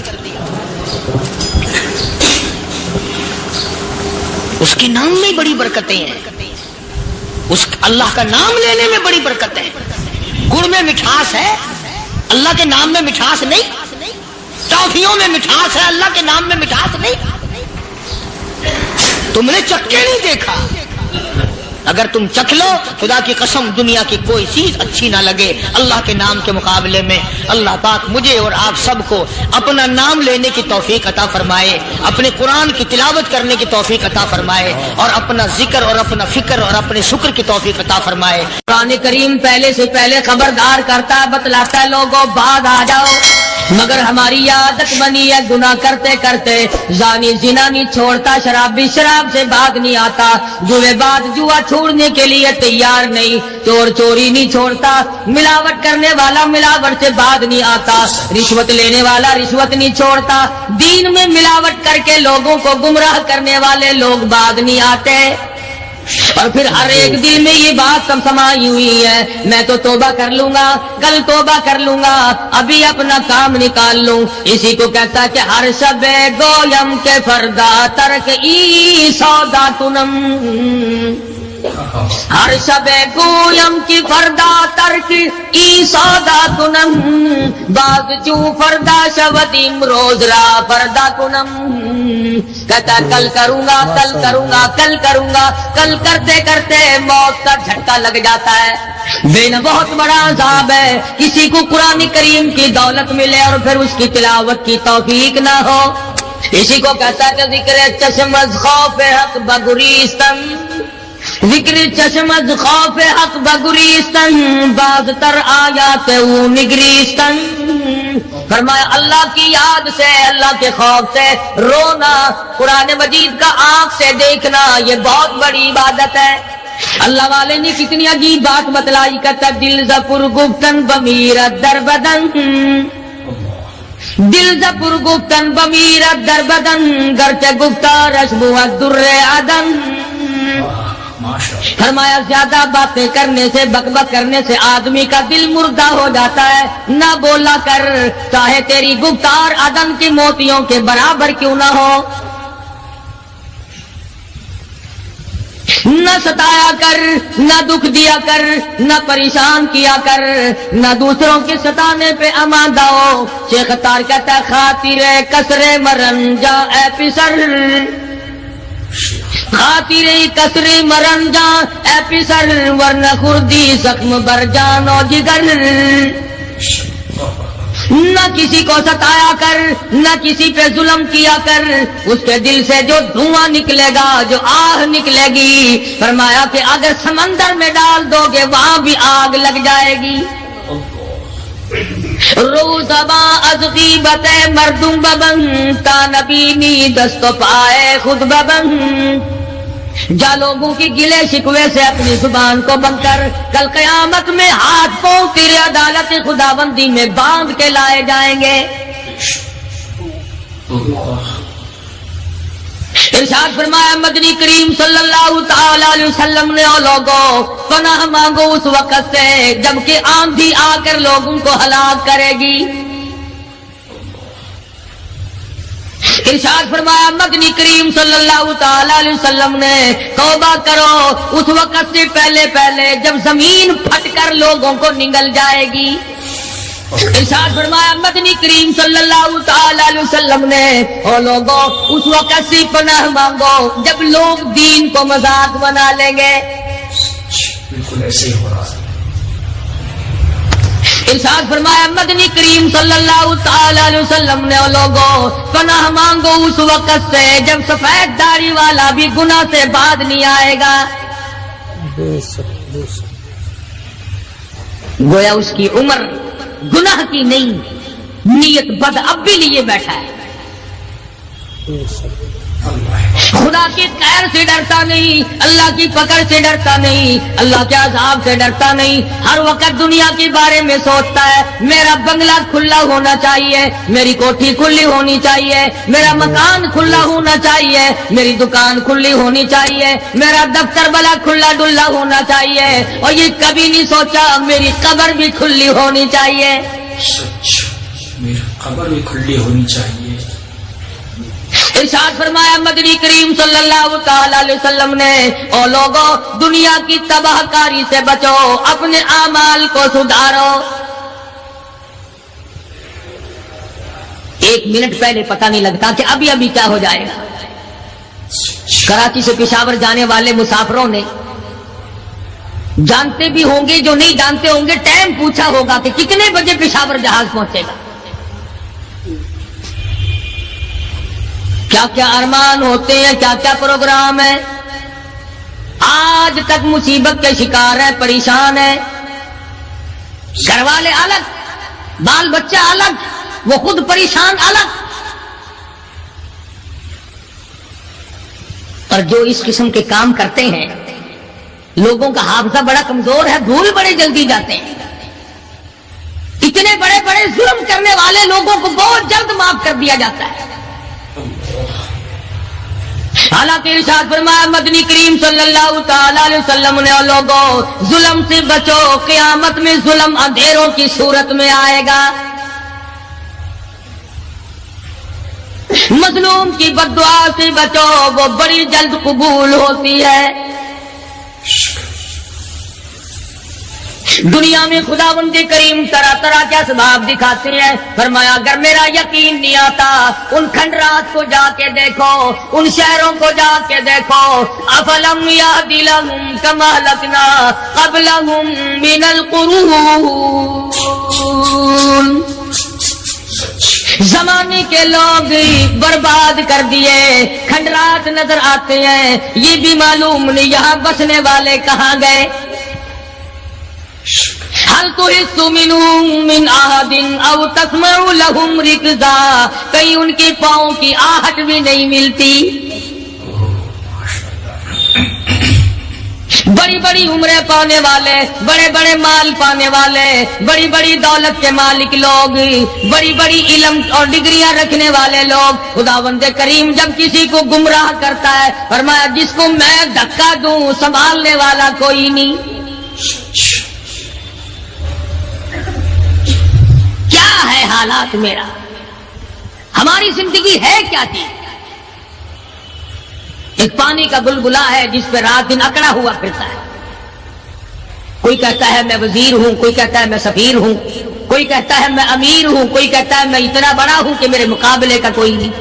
اس کے نام میں بڑی برکتیں ہیں، اس اللہ کا نام لینے میں بڑی برکتیں ہیں۔ گڑ میں مٹھاس ہے، اللہ کے نام میں مٹھاس نہیں۔ ٹافیوں میں مٹھاس ہے، اللہ کے نام میں مٹھاس نہیں۔ تم نے چکھ کے نہیں دیکھا، اگر تم چکھ لو خدا کی قسم دنیا کی کوئی چیز اچھی نہ لگے اللہ کے نام کے مقابلے میں۔ اللہ پاک مجھے اور آپ سب کو اپنا نام لینے کی توفیق عطا فرمائے، اپنے قرآن کی تلاوت کرنے کی توفیق عطا فرمائے، اور اپنا ذکر اور اپنا فکر اور اپنے شکر کی توفیق عطا فرمائے۔ قرآن کریم پہلے سے پہلے خبردار کرتا ہے، بتلاتا ہے لوگوں بعد آ جاؤ، مگر ہماری عادت بنی ہے گناہ کرتے کرتے زانی زنا نہیں چھوڑتا، شرابی شراب سے باغ نہیں آتا، جوے بعد جوا چھوڑنے کے لیے تیار نہیں، چور چوری نہیں چھوڑتا، ملاوٹ کرنے والا ملاوٹ سے باغ نہیں آتا، رشوت لینے والا رشوت نہیں چھوڑتا، دین میں ملاوٹ کر کے لوگوں کو گمراہ کرنے والے لوگ باغ نہیں آتے۔ اور پھر ہر ایک دل میں یہ بات سب سمائی ہوئی ہے، میں تو توبہ کر لوں گا، کل توبہ کر لوں گا، ابھی اپنا کام نکال لوں۔ اسی کو کہتا کہ ہر شب گویم کے فردا ترک ای سودا تنم، ہر شب گویم کی فردا ترک ای سودا کنم باز چوں فردا شودیم روز را فردا کنم کہتا کل کروں گا کل کروں گا کل کروں گا، کل کرتے کرتے موت کا جھٹکا لگ جاتا ہے۔ بین بہت بڑا عذاب ہے کسی کو قرآن کریم کی دولت ملے اور پھر اس کی تلاوت کی توفیق نہ ہو۔ اسی کو کہتا ہے کہ ذکر چشم از خوف حق بگریستن، ذکر چشم از خوف حق بگریستن باز تر آیات او نگریستن۔ فرمایا اللہ کی یاد سے، اللہ کے خوف سے رونا، قرآن مجید کا آنکھ سے دیکھنا، یہ بہت بڑی عبادت ہے۔ اللہ والے نے کتنی عجیب بات بتلائی، کہتا دل زپر گفتن بمیرت در بدن، دل زپر گفتن بمیرت در بدن گرچہ گفتار اشبو در عدن۔ فرمایا زیادہ باتیں کرنے سے، بک بک کرنے سے آدمی کا دل مردہ ہو جاتا ہے۔ نہ بولا کر، چاہے تیری گفتار عدن کی موتیوں کے برابر کیوں نہ ہو۔ نہ ستایا کر، نہ دکھ دیا کر، نہ پریشان کیا کر، نہ دوسروں کے ستانے پہ آمادہ ہو۔ شیخ تار کہتا خاطر کسر مرن جا اے پسر، خاطر کسر مرن جا اے پسر ورنہ خردی زخم بر جان و جگر۔ نہ کسی کو ستایا کر، نہ کسی پہ ظلم کیا کر، اس کے دل سے جو دھواں نکلے گا، جو آہ نکلے گی، فرمایا کہ اگر سمندر میں ڈال دو گے وہاں بھی آگ لگ جائے گی۔ روزبا از غیبت مردم ببن تا نبینی دست و پائے خود ببن۔ جا لوگوں کی گلے شکوے سے اپنی زبان کو بند کر، کل قیامت میں ہاتھ پاؤں تیرے عدالت خداوندی میں باندھ کے لائے جائیں گے۔ ارشاد فرمایا مدنی کریم صلی اللہ تعالی علیہ وسلم نے، او لوگوں پناہ مانگو اس وقت سے جبکہ آندھی آ کر لوگوں کو ہلاک کرے گی۔ ارشاد فرمایا مدنی کریم صلی اللہ تعالی علیہ وسلم نے، توبہ کرو اس وقت سے پہلے پہلے جب زمین پھٹ کر لوگوں کو نگل جائے گی۔ ارشاد فرمایا مدنی کریم صلی اللہ تعالی علیہ وسلم نے، او لوگوں اس وقت سے پناہ مانگو جب لوگ دین کو مذاق بنا لیں گے۔ بالکل ایسے ہی ہو رہا ہے۔ ارشاد فرمایا مدنی کریم صلی اللہ تعالی علیہ وسلم نے، او لوگوں پناہ مانگو اس وقت سے جب سفید داڑھی والا بھی گناہ سے بعد نہیں آئے گا۔ گویا اس کی عمر گناہ کی نہیں، نیت بد اب بھی لیے بیٹھا ہے۔ خدا کی قہر سے ڈرتا نہیں، اللہ کی پکڑ سے ڈرتا نہیں، اللہ کے عذاب سے ڈرتا نہیں، ہر وقت دنیا کے بارے میں سوچتا ہے میرا بنگلہ کھلا ہونا چاہیے، میری کوٹھی کھلی ہونی چاہیے، میرا مکان کھلا ہونا چاہیے، میری دکان کھلی ہونی چاہیے، میرا دفتر بلا کھلا ڈلا ہونا چاہیے، اور یہ کبھی نہیں سوچا میری قبر بھی کھلی ہونی چاہیے۔ سچ، میری قبر بھی کھلی ہونی چاہیے۔ ارشاد فرمایا مدنی کریم صلی اللہ تعالی علیہ وسلم نے، او لوگوں دنیا کی تباہ کاری سے بچو، اپنے اعمال کو سدھارو۔ ایک منٹ پہلے پتہ نہیں لگتا کہ ابھی ابھی کیا ہو جائے گا۔ کراچی سے پشاور جانے والے مسافروں نے جانتے بھی ہوں گے، جو نہیں جانتے ہوں گے ٹائم پوچھا ہوگا کہ کتنے بجے پشاور جہاز پہنچے گا۔ کیا کیا ارمان ہوتے ہیں، کیا کیا پروگرام ہے، آج تک مصیبت کے شکار ہیں، پریشان ہیں، گھر والے الگ، بال بچہ الگ، وہ خود پریشان الگ۔ اور جو اس قسم کے کام کرتے ہیں لوگوں کا حافظہ بڑا کمزور ہے، بھول بڑے جلدی جاتے ہیں۔ اتنے بڑے بڑے ظلم کرنے والے لوگوں کو بہت جلد معاف کر دیا جاتا ہے۔ حالانکہ ارشاد فرمایا مدنی کریم صلی اللہ تعالی علیہ وسلم نے، لوگوں ظلم سے بچو، قیامت میں ظلم اندھیروں کی صورت میں آئے گا۔ مظلوم کی بد دعا سے بچو، وہ بڑی جلد قبول ہوتی ہے۔ دنیا میں خداوند کریم طرح طرح کے اسباب دکھاتے ہیں. فرمایا اگر میرا یقین نہیں آتا ان کھنڈرات کو جا کے دیکھو, ان شہروں کو جا کے دیکھو. افلم یہد لہم کما اہلکنا قبلہم من القرون, زمانے کے لوگ برباد کر دیے, کھنڈرات نظر آتے ہیں, یہ بھی معلوم نہیں یہاں بسنے والے کہاں گئے. حل تحس منہم من احد او تسمع لہم رکزا, کہیں ان کے پاؤں کی آہٹ بھی نہیں ملتی. بڑی بڑی عمریں پانے والے, بڑے بڑے مال پانے والے, بڑی بڑی دولت کے مالک لوگ, بڑی بڑی علم اور ڈگریاں رکھنے والے لوگ, خداوند کریم جب کسی کو گمراہ کرتا ہے فرمایا جس کو میں دھکا دوں سنبھالنے والا کوئی نہیں. کیا ہے حالات میرا, ہماری زندگی ہے کیا چیز؟ ایک پانی کا بلبلا ہے جس پہ رات دن اکڑا ہوا پھرتا ہے. کوئی کہتا ہے میں وزیر ہوں, کوئی کہتا ہے میں سفیر ہوں, کوئی کہتا ہے میں امیر ہوں, کوئی کہتا ہے میں اتنا بڑا ہوں کہ میرے مقابلے کا کوئی نہیں.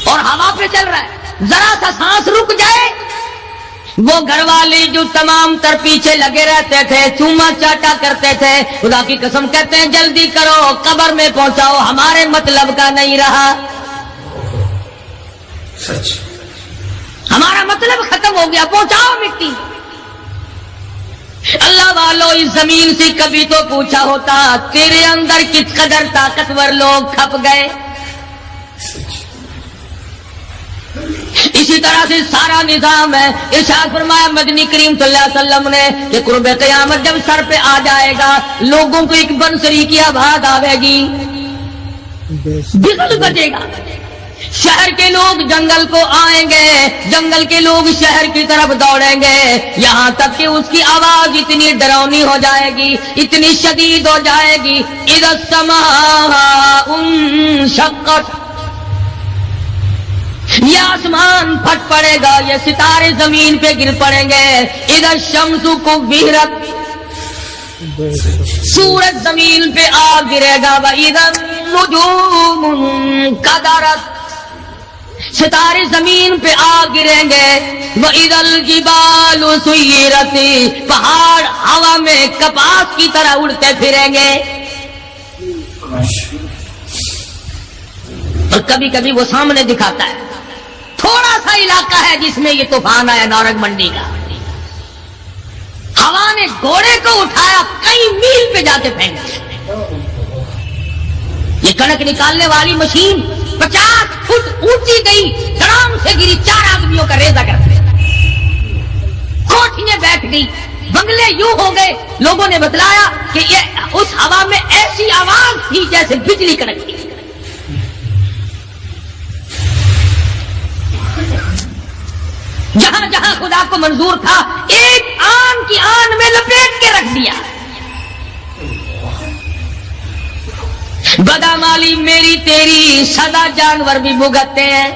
اور ہوا پہ چل رہا ہے, ذرا سا سانس رک جائے وہ گھر والے جو تمام تر پیچھے لگے رہتے تھے, چوما چاٹا کرتے تھے, خدا کی قسم کہتے ہیں جلدی کرو قبر میں پہنچاؤ, ہمارے مطلب کا نہیں رہا, ہمارا مطلب ختم ہو گیا, پہنچاؤ مٹی. اللہ والو اس زمین سے کبھی تو پوچھا ہوتا تیرے اندر کس قدر طاقتور لوگ کھپ گئے. اسی طرح سے سارا نظام ہے. ارشاد فرمایا مدنی کریم صلی اللہ علیہ وسلم نے کہ قرب قیامت جب سر پہ آ جائے گا لوگوں کو ایک بنسری کی آواز آئے گی, بگل بجے گا. شہر کے لوگ جنگل کو آئیں گے, جنگل کے لوگ شہر کی طرف دوڑیں گے, یہاں تک کہ اس کی آواز اتنی ڈراؤنی ہو جائے گی, اتنی شدید ہو جائے گی. اذا السماء انشقت, یہ آسمان پھٹ پڑے گا, یہ ستارے زمین پہ گر پڑیں گے. اذا الشمس کبرت, سورج زمین پہ آ گرے گا. واذا النجوم انکدرت, ستارے زمین پہ آ گریں گے. وَإِذَا الْجِبَالُ سُيِّرَتْ, پہاڑ ہوا میں کپاس کی طرح اڑتے پھریں گے. اور کبھی کبھی وہ سامنے دکھاتا ہے تھوڑا سا علاقہ ہے جس میں یہ طوفان آیا نورنگ منڈی کا, ہوا نے گھوڑے کو اٹھایا کئی میل پہ جاتے پھینک. یہ کڑک نکالنے والی مشین 50 فٹ اونچی گئی, دھڑام سے گری, 4 آدمیوں کا ریزہ کرتے, کوٹھیاں بیٹھ گئی, بنگلے یوں ہو گئے. لوگوں نے بتلایا کہ یہ اس ہوا میں ایسی آواز تھی جیسے بجلی کڑکتی. جہاں جہاں خدا کو منظور تھا ایک آن کی آن میں لپیٹ کے رکھ دیا. بدامالی میری تیری سدا جانور بھی بھگتتے ہیں.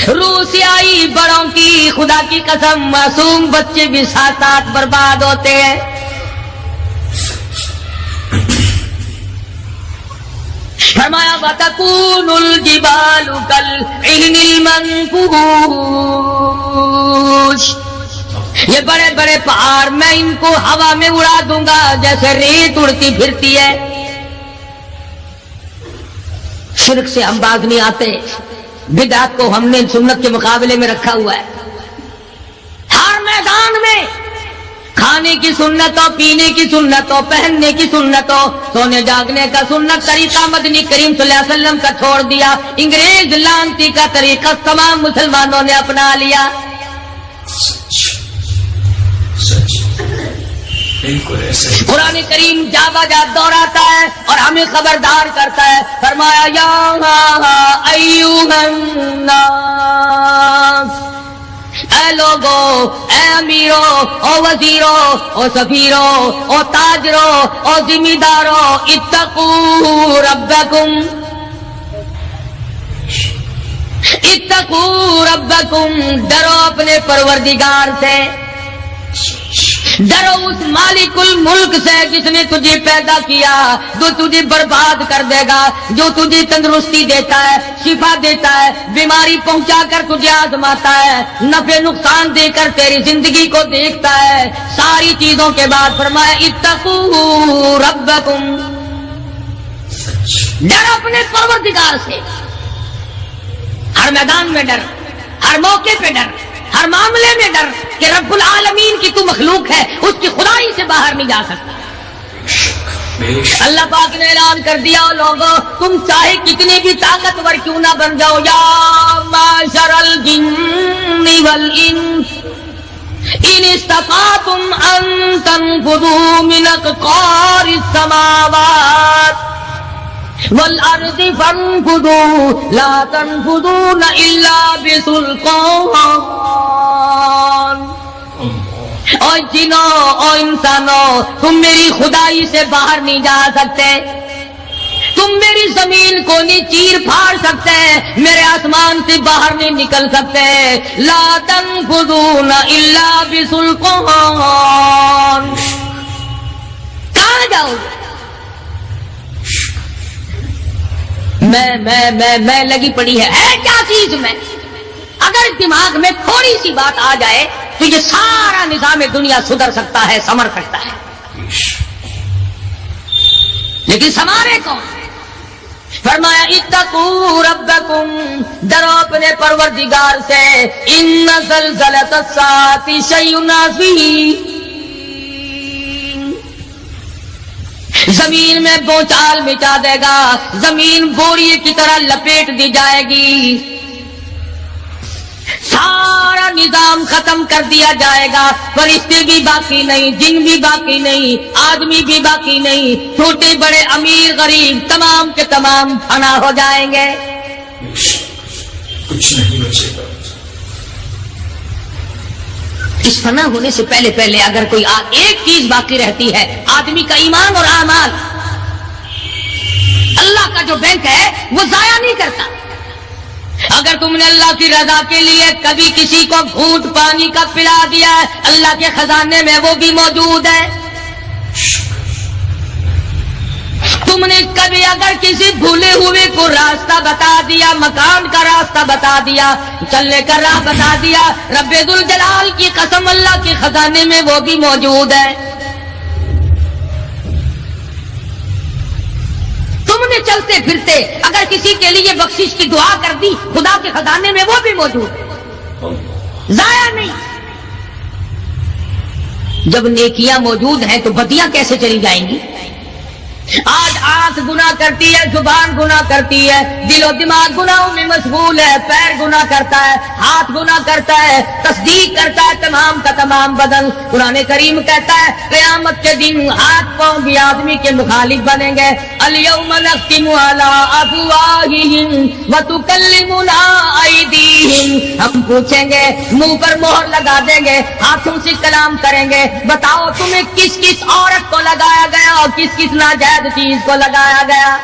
روح سے آئی بڑوں کی خدا کی قسم معصوم بچے بھی ساتھ ساتھ برباد ہوتے ہیں. فرمایا وَتَكُونُ الْجِبَالُ كَالْعِهْنِ الْمَنْفُوشِ, یہ بڑے بڑے پہاڑ میں ان کو ہوا میں اڑا دوں گا جیسے ریت اڑتی پھرتی ہے. شرک سے ہم باز نہیں آتے, بدعت کو ہم نے سنت کے مقابلے میں رکھا ہوا ہے. ہر میدان میں کھانے کی سنت ہو, پینے کی سنت ہو, پہننے کی سنت ہو, سونے جاگنے کا سنت طریقہ مدنی کریم صلی اللہ علیہ وسلم کا چھوڑ دیا. انگریز لانتی کا طریقہ تمام مسلمانوں نے اپنا لیا. قرآن کریم جا بجا دوہراتا ہے اور ہمیں خبردار کرتا ہے. فرمایا یا ایھا الناس, اے لوگو, اے امیرو, او وزیرو, او سفیرو, او تاجرو, او ذمہ دارو, اتقوا ربکم, اتقوا ربکم, ڈرو اپنے پروردگار سے. ڈرو اس مالک الملک سے جس نے تجھے پیدا کیا، جو تجھے برباد کر دے گا، جو تجھے تندرستی دیتا ہے، شفا دیتا ہے، بیماری پہنچا کر تجھے آزماتا ہے، نفع نقصان دے کر تیری زندگی کو دیکھتا ہے۔ ساری چیزوں کے بعد فرمایا اتقوا ربکم، ڈر اپنے پروردگار سے، ہر میدان میں ڈر، ہر موقع پہ ڈر، ہر معاملے میں ڈر کہ رب العالمین کی تو مخلوق ہے، اس کی خدائی سے باہر نہیں جا سکتا۔ اللہ پاک نے اعلان کر دیا لوگوں تم چاہے کتنے بھی طاقتور کیوں نہ بن جاؤ، یا معشر الجن والانس ان استطعتم ان تنفذوا من اقطار السماوات والارض فانفذوا لا تنفذون الا بسلطان۔ اور جنوں اور انسانوں تم میری خدائی سے باہر نہیں جا سکتے، تم میری زمین کو نہیں چیر پھاڑ سکتے، میرے آسمان سے باہر نہیں نکل سکتے۔ لا تنفذون الا بسلطان، کہاں جاؤ گے؟ میں لگی پڑی ہے کیا چیز میں؟ اگر دماغ میں تھوڑی سی بات آ جائے تو یہ سارا نظام دنیا سدھر سکتا ہے، سمر سکتا ہے، لیکن سمارے کون؟ فرمایا اتقوا ربکم، ڈرو اپنے پروردگار سے، ان زلزلۃ الساعۃ شیء عظیم، زمین میں بوچھال مچا دے گا، زمین بوریے کی طرح لپیٹ دی جائے گی، سارا نظام ختم کر دیا جائے گا، فرشتے بھی باقی نہیں، جن بھی باقی نہیں، آدمی بھی باقی نہیں، چھوٹے بڑے امیر غریب تمام کے تمام فنا ہو جائیں گے، کچھ نہیں بچے گا۔ اس فنا ہونے سے پہلے پہلے اگر کوئی ایک چیز باقی رہتی ہے، آدمی کا ایمان اور اعمال، اللہ کا جو بینک ہے وہ ضائع نہیں کرتا۔ اگر تم نے اللہ کی رضا کے لیے کبھی کسی کو گھونٹ پانی کا پلا دیا ہے، اللہ کے خزانے میں وہ بھی موجود ہے۔ تم نے کبھی اگر کسی بھولے ہوئے کو راستہ بتا دیا، مکان کا راستہ بتا دیا، چلنے کا راہ بتا دیا، رب ذوالجلال کی قسم اللہ کے خزانے میں وہ بھی موجود ہے۔ تم نے چلتے پھرتے اگر کسی کے لیے بخشش کی دعا کر دی، خدا کے خزانے میں وہ بھی موجود ہے، ضائع نہیں۔ جب نیکیاں موجود ہیں تو بدیاں کیسے چلی جائیں گی؟ آج آنکھ گناہ کرتی ہے، زبان گناہ کرتی ہے، دل و دماغ گناہوں میں مشغول ہے، پیر گناہ کرتا ہے، ہاتھ گناہ کرتا ہے، تصدیق کرتا ہے تمام کا تمام بدن۔ قرآن کریم کہتا ہے قیامت کے دن ہاتھ پاؤں بھی آدمی کے مخالف بنیں گے۔ الیوم نختم علی افواہہم وتکلمنا ایدیہم، ہم پوچھیں گے، منہ پر مہر لگا دیں گے، ہاتھوں سے کلام کریں گے، بتاؤ تمہیں کس کس عورت کو لگایا گیا اور کس کس ناجائز چیز کو لگایا گیا؟